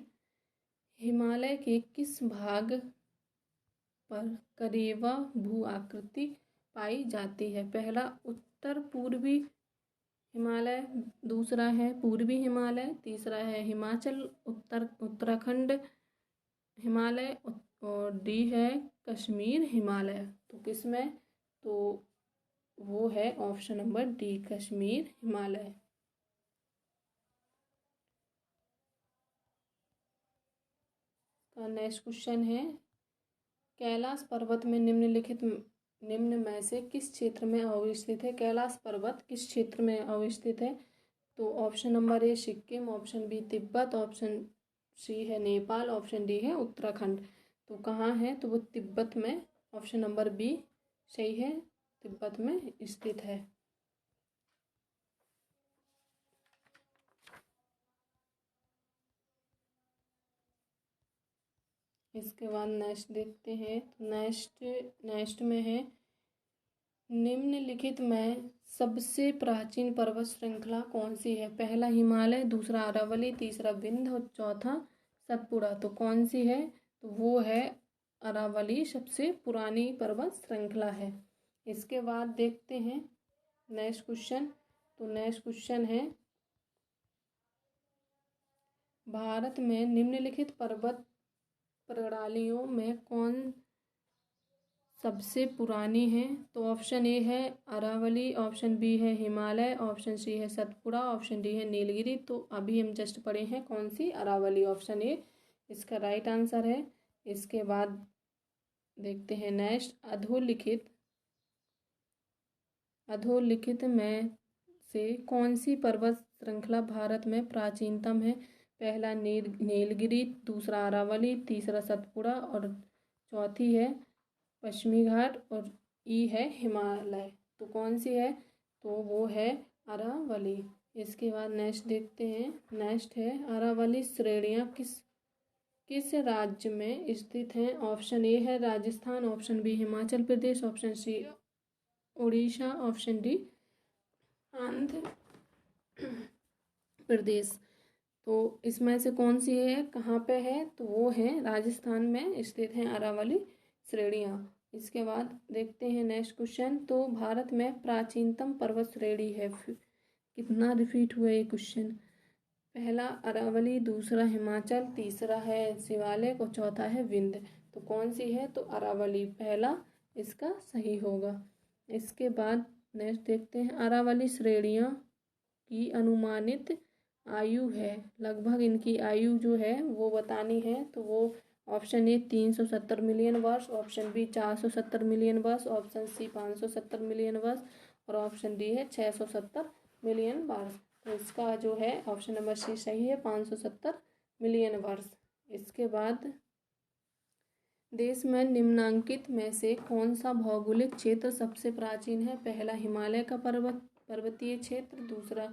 हिमालय के किस भाग पर करेवा भू आकृति पाई जाती है। पहला उत्तर पूर्वी हिमालय, दूसरा है पूर्वी हिमालय, तीसरा है हिमाचल उत्तराखंड हिमालय और डी है कश्मीर हिमालय। तो किसमें, तो वो है option number D Kashmir Himalaya. का नेक्स्ट क्वेश्चन है, कैलाश पर्वत में निम्न में से किस क्षेत्र में अवस्थित है। कैलाश पर्वत किस क्षेत्र में अवस्थित है। तो option number A Sikkim, option B Tibet, option C है नेपाल, ऑप्शन डी है उत्तराखंड। तो कहाँ है, तो वो तिब्बत में, ऑप्शन नंबर बी सही है, तिब्बत में स्थित है। इसके बाद नेक्स्ट देखते हैं। नेक्स्ट में है, निम्नलिखित में सबसे प्राचीन पर्वत श्रृंखला कौन सी है। पहला हिमालय, दूसरा अरावली, तीसरा विंध्य और चौथा सतपुड़ा। तो कौन सी है, तो वो है अरावली सबसे पुरानी पर्वत श्रृंखला है। इसके बाद देखते हैं नेक्स्ट क्वेश्चन। तो नेक्स्ट क्वेश्चन है, भारत में निम्नलिखित पर्वत प्रणालियों में कौन सबसे पुरानी है। तो ऑप्शन ए है अरावली, ऑप्शन बी है हिमालय, ऑप्शन सी है सतपुड़ा, ऑप्शन डी है नीलगिरी। तो अभी हम जस्ट पढ़े हैं कौन सी, अरावली, ऑप्शन ए इसका राइट आंसर है। इसके बाद देखते हैं नेक्स्ट, अधोलिखित में से कौन सी पर्वत श्रृंखला भारत में प्राचीनतम है। पहला नीलगिरी, दूसरा अरावली, तीसरा सतपुड़ा और चौथी है पश्चिमी घाट और ई है हिमालय। तो कौन सी है, तो वो है अरावली। इसके बाद नेक्स्ट देखते हैं। नेक्स्ट है, अरावली श्रेणियाँ किस राज्य में स्थित हैं। ऑप्शन ए है Rajasthan, option B Himachal Pradesh, option C Orissa, option D Andhra Pradesh. तो इसमें से कौन सी है, कहाँ पे है, तो वो है राजस्थान में स्थित है अरावली श्रेणियाँ। इसके बाद देखते हैं नेक्स्ट क्वेश्चन। तो भारत में प्राचीनतम पर्वत श्रेणी है, कितना रिपीट हुआ ये क्वेश्चन। पहला अरावली, दूसरा हिमाचल, तीसरा है शिवालिक और चौथा है विंध्य। तो कौन सी है, तो अरावली पहला इसका सही होगा। इसके बाद नेक्स्ट देखते हैं, अरावली श्रेणियाँ की अनुमानित आयु है, लगभग इनकी आयु जो है वो बतानी है। तो वो ऑप्शन ए 370 मिलियन वर्ष, ऑप्शन बी 470 मिलियन वर्ष, ऑप्शन सी 570 मिलियन वर्ष और ऑप्शन डी है 670 मिलियन वर्ष। तो इसका जो है ऑप्शन नंबर सी सही है, 570 मिलियन वर्ष। इसके बाद देश में निम्नांकित में से कौन सा भौगोलिक क्षेत्र सबसे प्राचीन है। पहला हिमालय का पर्वतीय क्षेत्र, दूसरा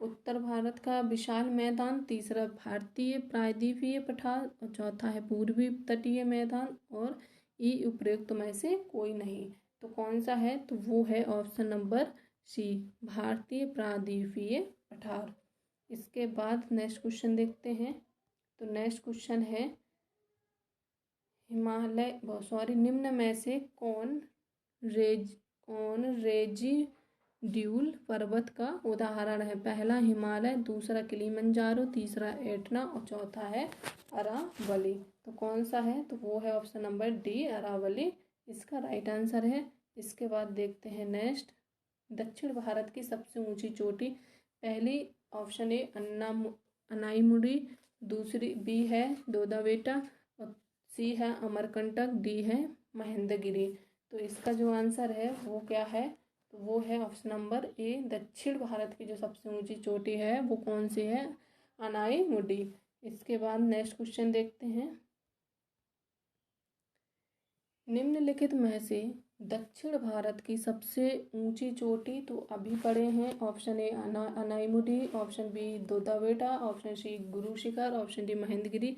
उत्तर भारत का विशाल मैदान, तीसरा भारतीय प्रायद्वीपीय पठार और चौथा है पूर्वी तटीय मैदान और ई उपयुक्त में से कोई नहीं। तो कौन सा है, तो वो है ऑप्शन नंबर सी भारतीय प्रायद्वीपीय पठार। इसके बाद नेक्स्ट क्वेश्चन देखते हैं। तो नेक्स्ट क्वेश्चन है, निम्न में से कौन रेजिमेंटल ड्यूल पर्वत का उदाहरण है? पहला हिमालय, दूसरा किलिमंजारो, तीसरा एटना और चौथा है अरावली। तो कौन सा है? तो वो है ऑप्शन नंबर डी, अरावली इसका राइट आंसर है। इसके बाद देखते हैं नेक्स्ट, दक्षिण भारत की सबसे ऊंची चोटी। पहली ऑप्शन ए अनाईमुडी, दूसरी बी है दोदाबेटा और सी है अमरकंटक, डी है महेंद्रगिरी। तो इसका जो आंसर है वो क्या है? तो वो है ऑप्शन नंबर ए, दक्षिण भारत की जो सबसे ऊंची चोटी है वो कौन सी है? अनाईमुडी। इसके बाद नेक्स्ट क्वेश्चन देखते हैं, निम्नलिखित में से दक्षिण भारत की सबसे ऊंची चोटी, तो अभी पढ़े हैं option A Anamudi, option B Doddabetta, option C Guru Shikhar, option D Mahendragiri.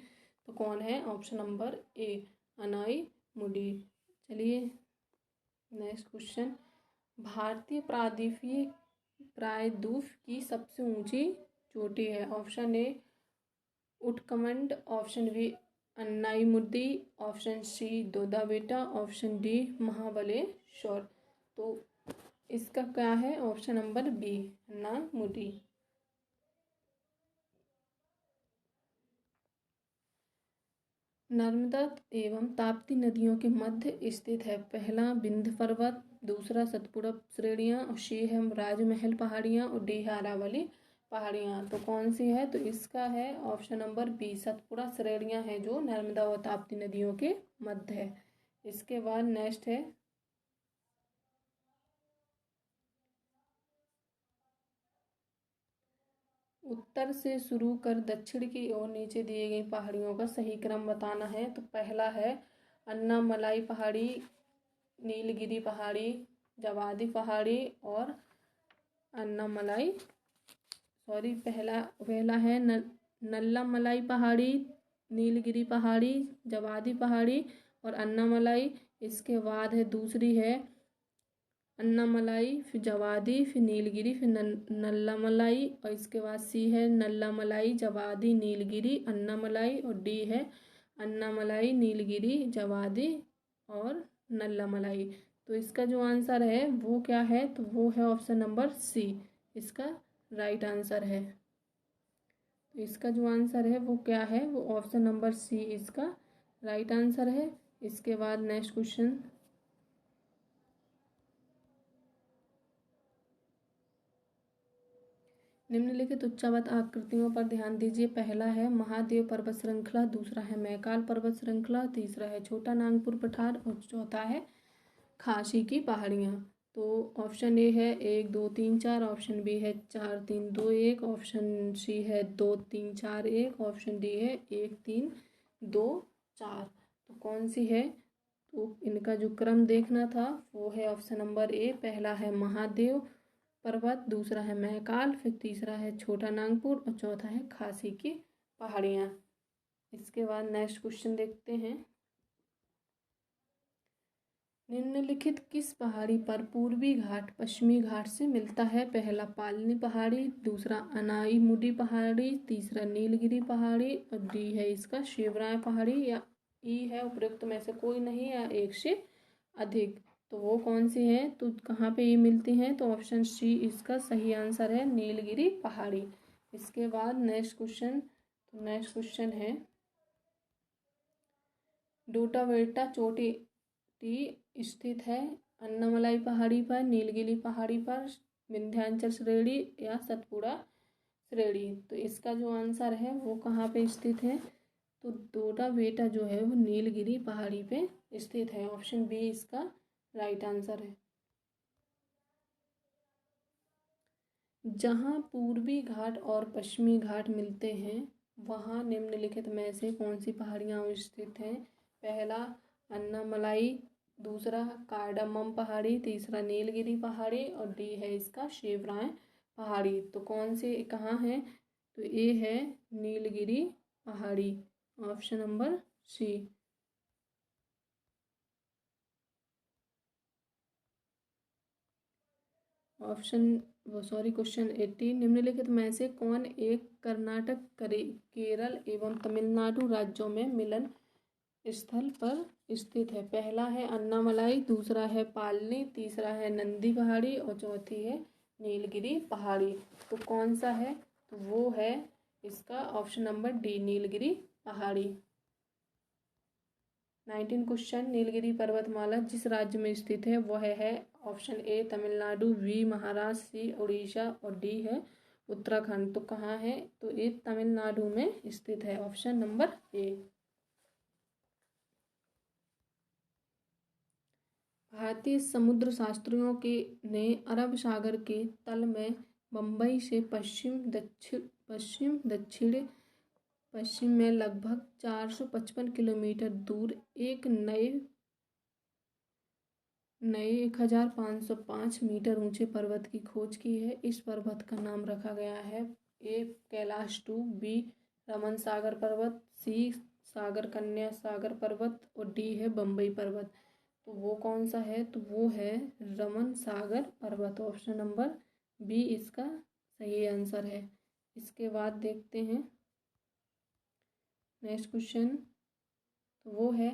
तो कौन है? Option number A, Anamudi. चलिए नेक्स्ट क्वेश्चन, भारतीय प्रायद्वीप की सबसे ऊंची चोटी है? Option A Ootacamund, option B Anamudi, option C Doddabetta, option D Mahabaleshwar. तो इसका क्या है? Option number B, Anamudi. Narmada एवं ताप्ती नदियों के मध्य स्थित है? पहला विंध्य पर्वत, दूसरा सतपुड़ा श्रेणियाँ और सी है राजमहल पहाड़ियाँ और डी है अरावली पहाड़ियाँ। तो कौन सी है? तो इसका है ऑप्शन नंबर बी, सतपुड़ा श्रेणियाँ है जो नर्मदा और ताप्ती नदियों के मध्य है। इसके बाद नेक्स्ट है, उत्तर से शुरू कर दक्षिण की ओर नीचे दिए गई पहाड़ियों का सही क्रम बताना है। तो पहला है अन्नामलाई पहाड़ी, नीलगिरी पहाड़ी, जवादी पहाड़ी और अन्नामलाई पहला है नल्लामलाई पहाड़ी, नीलगिरी पहाड़ी, जवादी पहाड़ी और अन्नामलाई। इसके बाद है दूसरी है अन्नामलाई, फिर जवादी, फिर नीलगिरी, फिर नल्लामलाई और इसके बाद सी है नल्लामलाई, जवादी, नीलगिरी, अन्नामलाई और डी है अन्नामलाई, नीलगिरी, जवादी और नल्लामलाई। तो इसका जो आंसर है वो क्या है? तो वो है ऑप्शन नंबर सी, इसका राइट आंसर है। तो इसका जो आंसर है वो क्या है? वो ऑप्शन नंबर सी इसका राइट आंसर है। इसके बाद नेक्स्ट क्वेश्चन, निम्नलिखित उच्चावत आकृतियों पर ध्यान दीजिए। पहला है महादेव पर्वत श्रृंखला, दूसरा है मैकाल पर्वत श्रृंखला, तीसरा है छोटा नागपुर पठार और चौथा है खासी की पहाड़ियाँ। तो ऑप्शन ए है 1 2 3 4, ऑप्शन बी है 4 3 2 1, ऑप्शन सी है 2 3 4 1, ऑप्शन डी है 1 3 2 4। तो कौन सी है? तो इनका जो क्रम देखना था वो है ऑप्शन नंबर ए, पहला है महादेव पर्वत, दूसरा है मैकाल, फिर तीसरा है छोटा नागपुर और चौथा है खासी की पहाड़ियाँ। इसके बाद नेक्स्ट क्वेश्चन देखते हैं, निम्नलिखित किस पहाड़ी पर पूर्वी घाट पश्चिमी घाट से मिलता है? पहला पालनी पहाड़ी, दूसरा अनाईमुडी पहाड़ी, तीसरा नीलगिरी पहाड़ी और डी है इसका शिवराय पहाड़ी या ई है उपयुक्त में से कोई नहीं या एक से अधिक। तो वो कौन सी है? तो कहाँ पे ये मिलती हैं? तो ऑप्शन सी इसका सही आंसर है, नीलगिरी पहाड़ी। इसके बाद नेक्स्ट क्वेश्चन, तो नेक्स्ट क्वेश्चन है, डोडाबेटा चोटी स्थित है? अन्नामलाई पहाड़ी पर, नीलगिरी पहाड़ी पर, विंध्याचल श्रेणी या सतपुड़ा श्रेणी। तो इसका जो आंसर है वो कहाँ पे स्थित है? तो डोडाबेटा जो है वो नीलगिरी पहाड़ी पे स्थित है। ऑप्शन बी इसका राइट आंसर है। जहाँ पूर्वी घाट और पश्चिमी घाट मिलते हैं वहाँ निम्नलिखित में से कौन सी पहाड़ियाँ स्थित हैं? पहला अन्नामलाई, दूसरा कार्डमम पहाड़ी, तीसरा नीलगिरी पहाड़ी और डी है इसका शिवराय पहाड़ी। तो कौन सी कहाँ है? तो ए है नीलगिरी पहाड़ी, ऑप्शन नंबर सी। क्वेश्चन 80, निम्नलिखित में से कौन एक कर्नाटक, केरल एवं तमिलनाडु राज्यों में मिलन स्थल पर स्थित है? पहला है अन्नामलाई, दूसरा है पालनी, तीसरा है नंदी पहाड़ी और चौथी है नीलगिरी पहाड़ी। तो कौन सा है? तो वो है इसका ऑप्शन नंबर डी, नीलगिरी पहाड़ी। 19 क्वेश्चन, नीलगिरी पर्वतमाला जिस राज्य में स्थित है वह है option A Tamil Nadu, B Maharashtra, C Orissa और डी है उत्तराखंड। तो कहाँ है? तो ये तमिलनाडु में स्थित है, ऑप्शन नंबर ए। भारतीय समुद्र शास्त्रियों के ने अरब सागर के तल में बंबई से पश्चिम में लगभग 455 किलोमीटर दूर एक नए 1505 मीटर ऊंचे पर्वत की खोज की है। इस पर्वत का नाम रखा गया है ए कैलाश 2, बी रमन सागर पर्वत, सी सागर कन्या सागर पर्वत और डी है बम्बई पर्वत। तो वो कौन सा है? तो वो है रमन सागर पर्वत, ऑप्शन नंबर बी इसका सही आंसर है। इसके बाद देखते हैं नेक्स्ट क्वेश्चन। तो वो है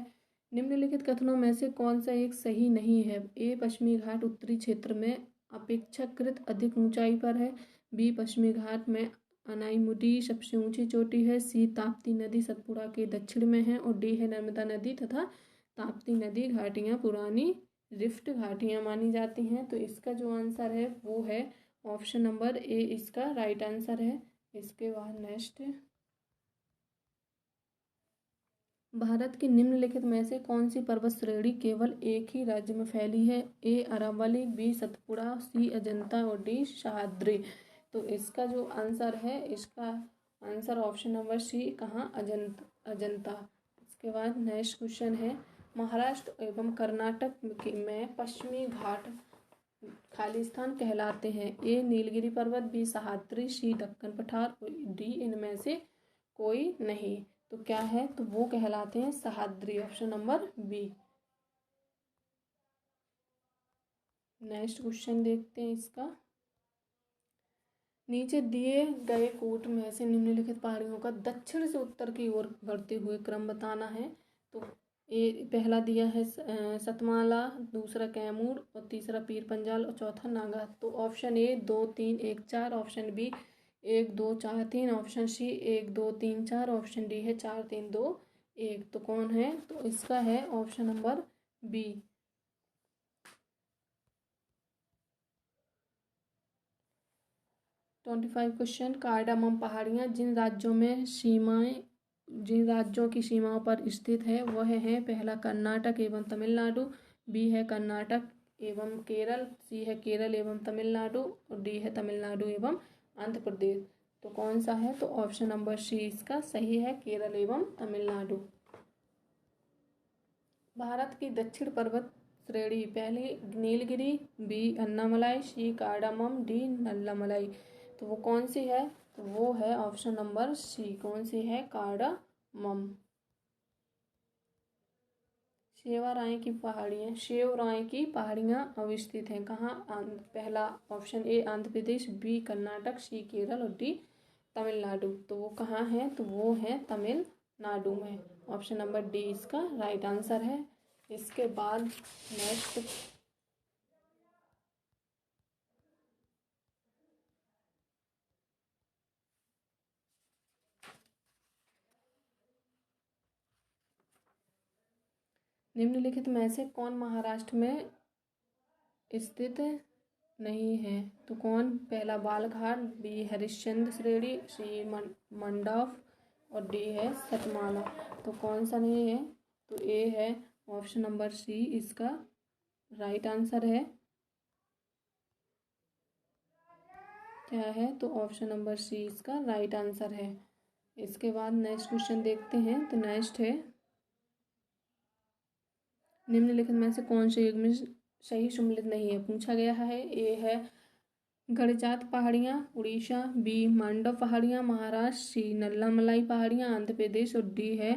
निम्नलिखित कथनों में से कौन सा एक सही नहीं है? ए पश्चिमी घाट उत्तरी क्षेत्र में अपेक्षाकृत अधिक ऊंचाई पर है, बी पश्चिमी घाट में अनाईमुडी सबसे ऊंची चोटी है, सी ताप्ती नदी सतपुड़ा के दक्षिण में है और डी है नर्मदा नदी तथा ताप्ती नदी घाटियां पुरानी रिफ्ट घाटियां मानी जाती हैं। तो इसका जो आंसर है वो है ऑप्शन नंबर ए, इसका राइट आंसर है। इसके बाद नेक्स्ट, भारत की निम्नलिखित में से कौन सी पर्वत श्रेणी केवल एक ही राज्य में फैली है? ए अरावली, बी सतपुड़ा, सी अजंता और डी सह्याद्री। तो इसका जो आंसर है, इसका आंसर ऑप्शन नंबर सी, कहाँ? अजंता। इसके बाद नेक्स्ट क्वेश्चन है महाराष्ट्र एवं कर्नाटक में पश्चिमी घाट खाली स्थान कहलाते हैं? ए नीलगिरी पर्वत, बी सह्याद्री, सी दक्कन पठार और डी इनमें से कोई नहीं। तो क्या है? तो वो कहलाते हैं Sahyadri, option number B. Next question देखते हैं इसका। नीचे दिए गए कोट में से निम्नलिखित पहाड़ियों का दक्षिण से उत्तर की ओर बढ़ते हुए क्रम बताना है। तो ए पहला दिया है सतमाला, दूसरा कैमूर और तीसरा पीर पंजाल और चौथा नागा। तो option A 2 3 1 4, option B 1 2 4 3, option C 1 2 3 4, option D है 4 3 2 1। तो कौन है? तो इसका है option number B. Twenty 25 question, cardamom पहाड़ियाँ जिन राज्यों की सीमाओं पर स्थित है वह है पहला कर्नाटक एवं तमिलनाडु, बी है कर्नाटक एवं केरल, सी है केरल एवं तमिलनाडु और डी है तमिलनाडु एवं आंध्र प्रदेश। तो कौन सा है? तो ऑप्शन नंबर सी इसका सही है, केरल एवं तमिलनाडु। भारत की दक्षिण पर्वत श्रेणी पहली नीलगिरी, बी अन्नामलाई, सी कार्डामम, डी नल्लामलाई। तो वो कौन सी है? तो वो है ऑप्शन नंबर सी, कौन सी है? कार्डामम। शेवराय की पहाड़ियाँ अवस्थित हैं कहाँ? पहला option A Andhra Pradesh, B Karnataka, C Kerala और डी तमिलनाडु। तो वो कहाँ है? तो वो है तमिलनाडु में, ऑप्शन नंबर डी इसका राइट आंसर है। इसके बाद नेक्स्ट, निम्नलिखित में से कौन महाराष्ट्र में स्थित नहीं है? तो कौन? पहला बालघाट, बी हरिश्चंद्र श्रेणी, सी मंडौर और डी है सतमाला। तो कौन सा नहीं है? तो ए है ऑप्शन नंबर सी इसका राइट आंसर है। क्या है? तो ऑप्शन नंबर सी इसका राइट आंसर है। इसके बाद नेक्स्ट क्वेश्चन देखते हैं। तो नेक्स्ट है निम्नलिखित में से कौन से युग में सही सम्मिलित नहीं है? पूछा गया है। ए है गड़जात पहाड़ियाँ उड़ीसा, बी मांडव पहाड़ियाँ महाराष्ट्र, सी नल्लामलाई पहाड़ियाँ आंध्र प्रदेश और डी है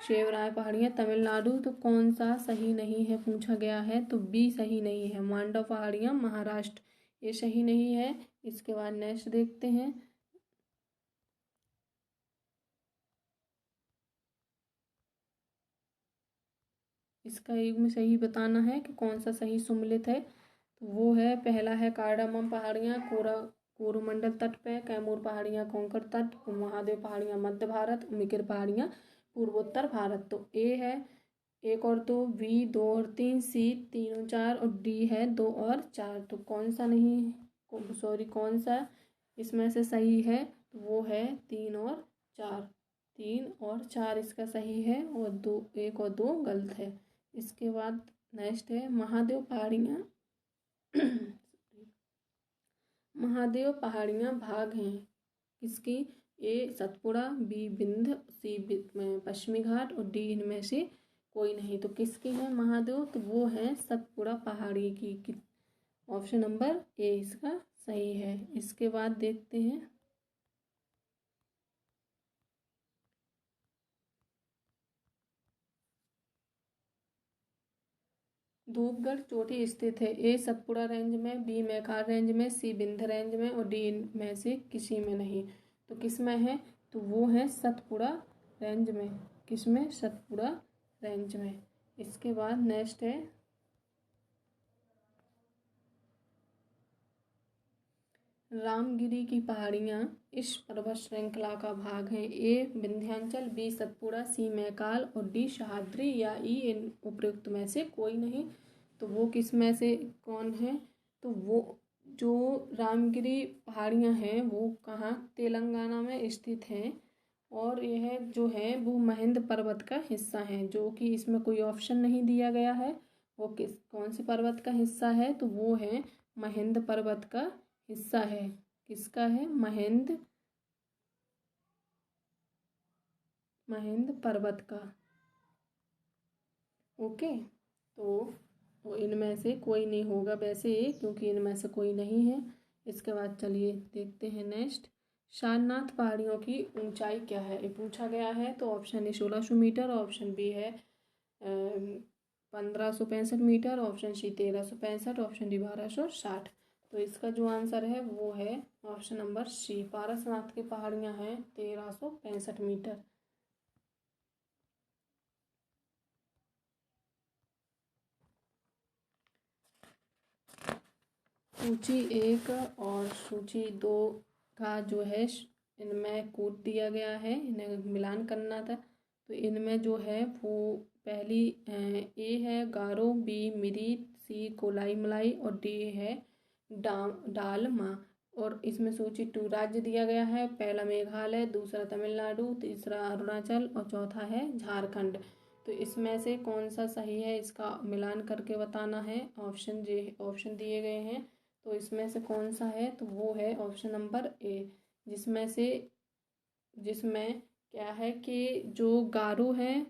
शेवराय पहाड़ियाँ तमिलनाडु। तो कौन सा सही नहीं है पूछा गया है? तो बी सही नहीं है, मांडव पहाड़ियाँ महाराष्ट्र, ये सही नहीं है। इसके बाद नेक्स्ट देखते हैं। इसका युग में सही बताना है कि कौन सा सही सम्मिलित है। तो वो है, पहला है कार्डामम पहाड़ियाँ कोरोमंडल तट पे, कैमूर पहाड़ियाँ कोंकण तट, महादेव पहाड़ियाँ मध्य भारत, मिकिर पहाड़ियाँ पूर्वोत्तर भारत। तो ए है 1 और 2, बी 2 और 3, सी 3 और 4 और डी है 2 और 4। तो कौन सा नहीं, सॉरी कौन सा इसमें से सही है? तो वो है 3 और 4। 3 और 4 इसका सही है और 1 और 2 गलत है। इसके बाद नेक्स्ट है महादेव पहाड़ियाँ महादेव पहाड़ियाँ भाग हैं किसकी? ए सतपुड़ा, बी विंध्य, सी पश्चिमी घाट और डी इनमें से कोई नहीं। तो किसकी है महादेव? तो वो है सतपुड़ा पहाड़ी की। ऑप्शन नंबर ए इसका सही है। इसके बाद देखते हैं धूपगढ़ चोटी स्थित है। ए सतपुड़ा रेंज में, बी मैकार रेंज में, सी विंध्य रेंज में और डी में से किसी में नहीं। तो किस में है? तो वो है सतपुड़ा रेंज में। किस में? सतपुड़ा रेंज में। इसके बाद नेक्स्ट है रामगिरी की पहाड़ियाँ इस पर्वत श्रृंखला का भाग हैं। ए विंध्याचल, बी सतपुड़ा, सी मैकाल और डी सह्याद्री या ई इन उपयुक्त में से कोई नहीं। तो वो किस में से कौन है? तो वो जो रामगिरी पहाड़ियाँ हैं वो कहाँ? तेलंगाना में स्थित हैं और यह जो है वो महेंद्र पर्वत का हिस्सा है, जो कि इसमें कोई ऑप्शन नहीं दिया गया है। वो कौन से पर्वत का हिस्सा है? तो वो है महेंद्र पर्वत का हिस्सा है। किसका है? महेंद्र पर्वत का। ओके, तो इनमें से कोई नहीं होगा वैसे, क्योंकि इनमें से कोई नहीं है। इसके बाद चलिए देखते हैं नेक्स्ट, सारनाथ पहाड़ियों की ऊंचाई क्या है? ये पूछा गया है। तो option A 1600 metre, option B है 1565 metre, option C 1365, option D 1260। तो इसका जो आंसर है वो है ऑप्शन नंबर सी, पारसनाथ की पहाड़ियाँ हैं 1365 मीटर। सूची 1 और सूची 2 का जो है इनमें कूट दिया गया है, इन्हें मिलान करना था। तो इनमें जो है वो पहली ए है गारो, बी मिरी, सी कोलाई मलाई और डी है डालमा। और इसमें सूची 2 राज्य दिया गया है, पहला मेघालय, दूसरा तमिलनाडु, तीसरा अरुणाचल और चौथा है झारखंड। तो इसमें से कौन सा सही है इसका मिलान करके बताना है। ऑप्शन दिए गए हैं, तो इसमें से कौन सा है? तो वो है ऑप्शन नंबर ए, जिसमें क्या है कि जो गारो है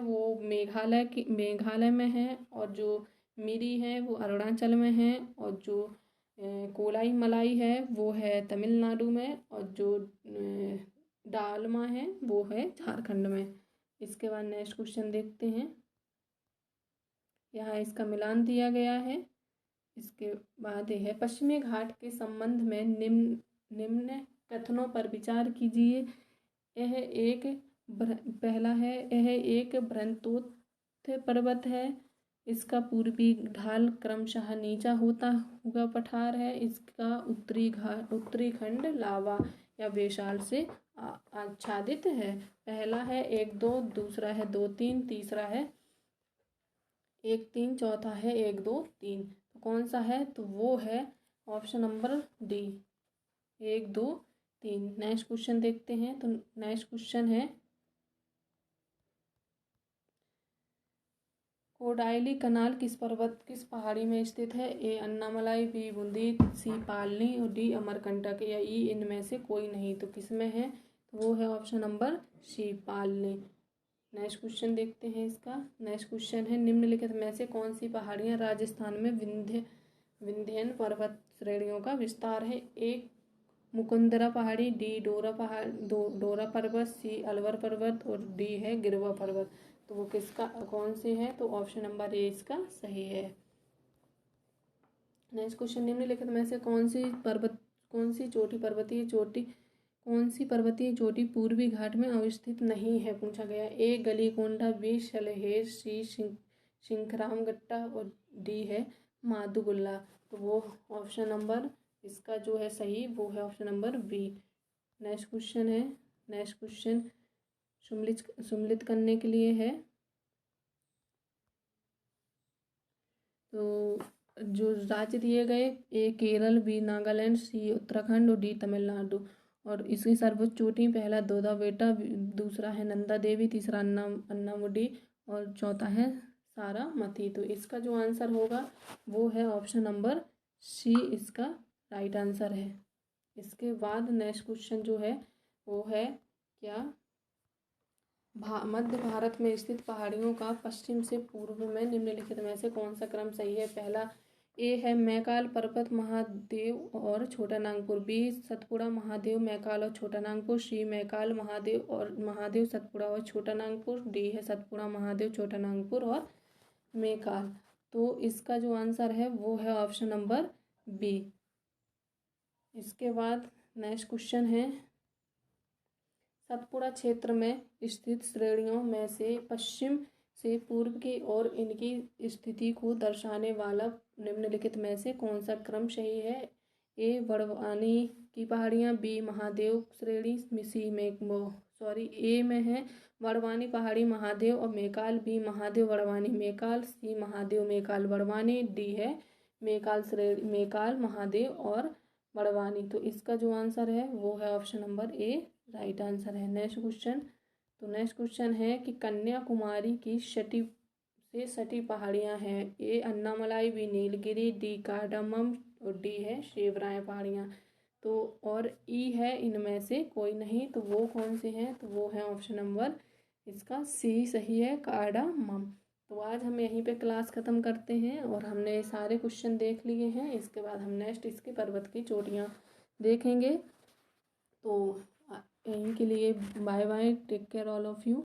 वो मेघालय में है और जो मिरी है वो अरुणाचल में है और जो कोलाई मलाई है वो है तमिलनाडु में और जो डालमा है वो है झारखंड में। इसके बाद नेक्स्ट क्वेश्चन देखते हैं, यहाँ इसका मिलान दिया गया है। इसके बाद है पश्चिमी घाट के संबंध में निम्न कथनों पर विचार कीजिए। यह एक बृहत्तोत्थ पर्वत है। इसका पूर्वी ढाल क्रमशः नीचा होता हुआ पठार है। इसका उत्तरी खंड लावा या बेसाल से आच्छादित है। पहला है 1 2, दूसरा है 2 3, तीसरा है 1 3, चौथा है 1 2 3। तो कौन सा है? तो वो है option number D, 1 2 3। Next question देखते हैं। तो नेक्स्ट क्वेश्चन है कोडाइली कनाल किस पहाड़ी में स्थित है? ए अन्नामलाई, बी बूंदी, सी पालनी और डी अमरकंटक या ई इनमें से कोई नहीं। तो किस में है? तो वो है ऑप्शन नंबर सी, पालनी। नेक्स्ट क्वेश्चन देखते हैं इसका। नेक्स्ट क्वेश्चन है निम्नलिखित में से कौन सी पहाड़ियाँ राजस्थान में विंध्यन पर्वत श्रेणियों का विस्तार है? ए मुकुंदरा पहाड़ी, डी डोरा पर्वत, सी अलवर पर्वत और डी है गिरवा पर्वत। तो वो कौन से है? तो ऑप्शन नंबर ए इसका सही है। नेक्स्ट क्वेश्चन निम्नलिखित में से कौन सी पर्वतीय चोटी पूर्वी घाट में अवस्थित नहीं है? पूछा गया। ए गलीकोंडा, बी सलहेर, सी सिंखरामगट्टा और डी है मादुगुल्ला। तो वो ऑप्शन नंबर इसका जो है सही वो है option number B. Next question है, नेक्स्ट क्वेश्चन सम्मिलित करने के लिए है। तो जो राज्य दिए गए, ए केरल, बी नागालैंड, सी उत्तराखंड और डी तमिलनाडु। और इसकी सर्वोच्च चोटी, पहला दोदा बेटा, दूसरा है नंदा देवी, तीसरा अन्नामुडी और चौथा है सारामती। तो इसका जो आंसर होगा वो है ऑप्शन नंबर सी, इसका राइट आंसर है। इसके बाद नेक्स्ट क्वेश्चन जो है वो है क्या, मध्य भारत में स्थित पहाड़ियों का पश्चिम से पूर्व में निम्नलिखित में से कौन सा क्रम सही है। पहला ए है मैकाल पर्वत, महादेव और छोटा नागपुर, बी सतपुड़ा, महादेव, मैकाल और छोटा नागपुर, सी मैकाल, महादेव सतपुड़ा और छोटा नागपुर, डी है सतपुड़ा, महादेव, छोटा नागपुर और मैकाल। तो इसका जो आंसर है वो है ऑप्शन नंबर बी। इसके बाद नेक्स्ट क्वेश्चन है, सतपुड़ा क्षेत्र में स्थित श्रेणियों में से पश्चिम से पूर्व की ओर इनकी स्थिति को दर्शाने वाला निम्नलिखित में से कौन सा क्रम सही है। ए बड़वानी की पहाड़ियाँ, बी महादेव श्रेणी, सी ए में है बड़वानी पहाड़ी महादेव और मैकाल, बी महादेव बड़वानी मैकाल, सी महादेव मैकाल बड़वानी, डी है मैकाल श्रेणी मैकाल महादेव और बड़वानी। तो इसका जो आंसर है वो है option number A, right answer है। नेक्स्ट क्वेश्चन, तो नेक्स्ट क्वेश्चन है कि कन्याकुमारी की सटी पहाड़ियाँ हैं। A Annamalai, B Nilgiri, D cardamom और डी है शिवराय पहाड़ियाँ। तो और ई है इनमें से कोई नहीं, तो वो कौन से हैं, तो वो है ऑप्शन नंबर इसका सी सही है, कार्डामम। तो आज हम यहीं पे क्लास ख़त्म करते हैं और हमने सारे क्वेश्चन देख लिए हैं। इसके बाद हम नेक्स्ट इसके पर्वत की चोटियाँ देखेंगे। तो यहीं के लिए bye bye, take care all of you.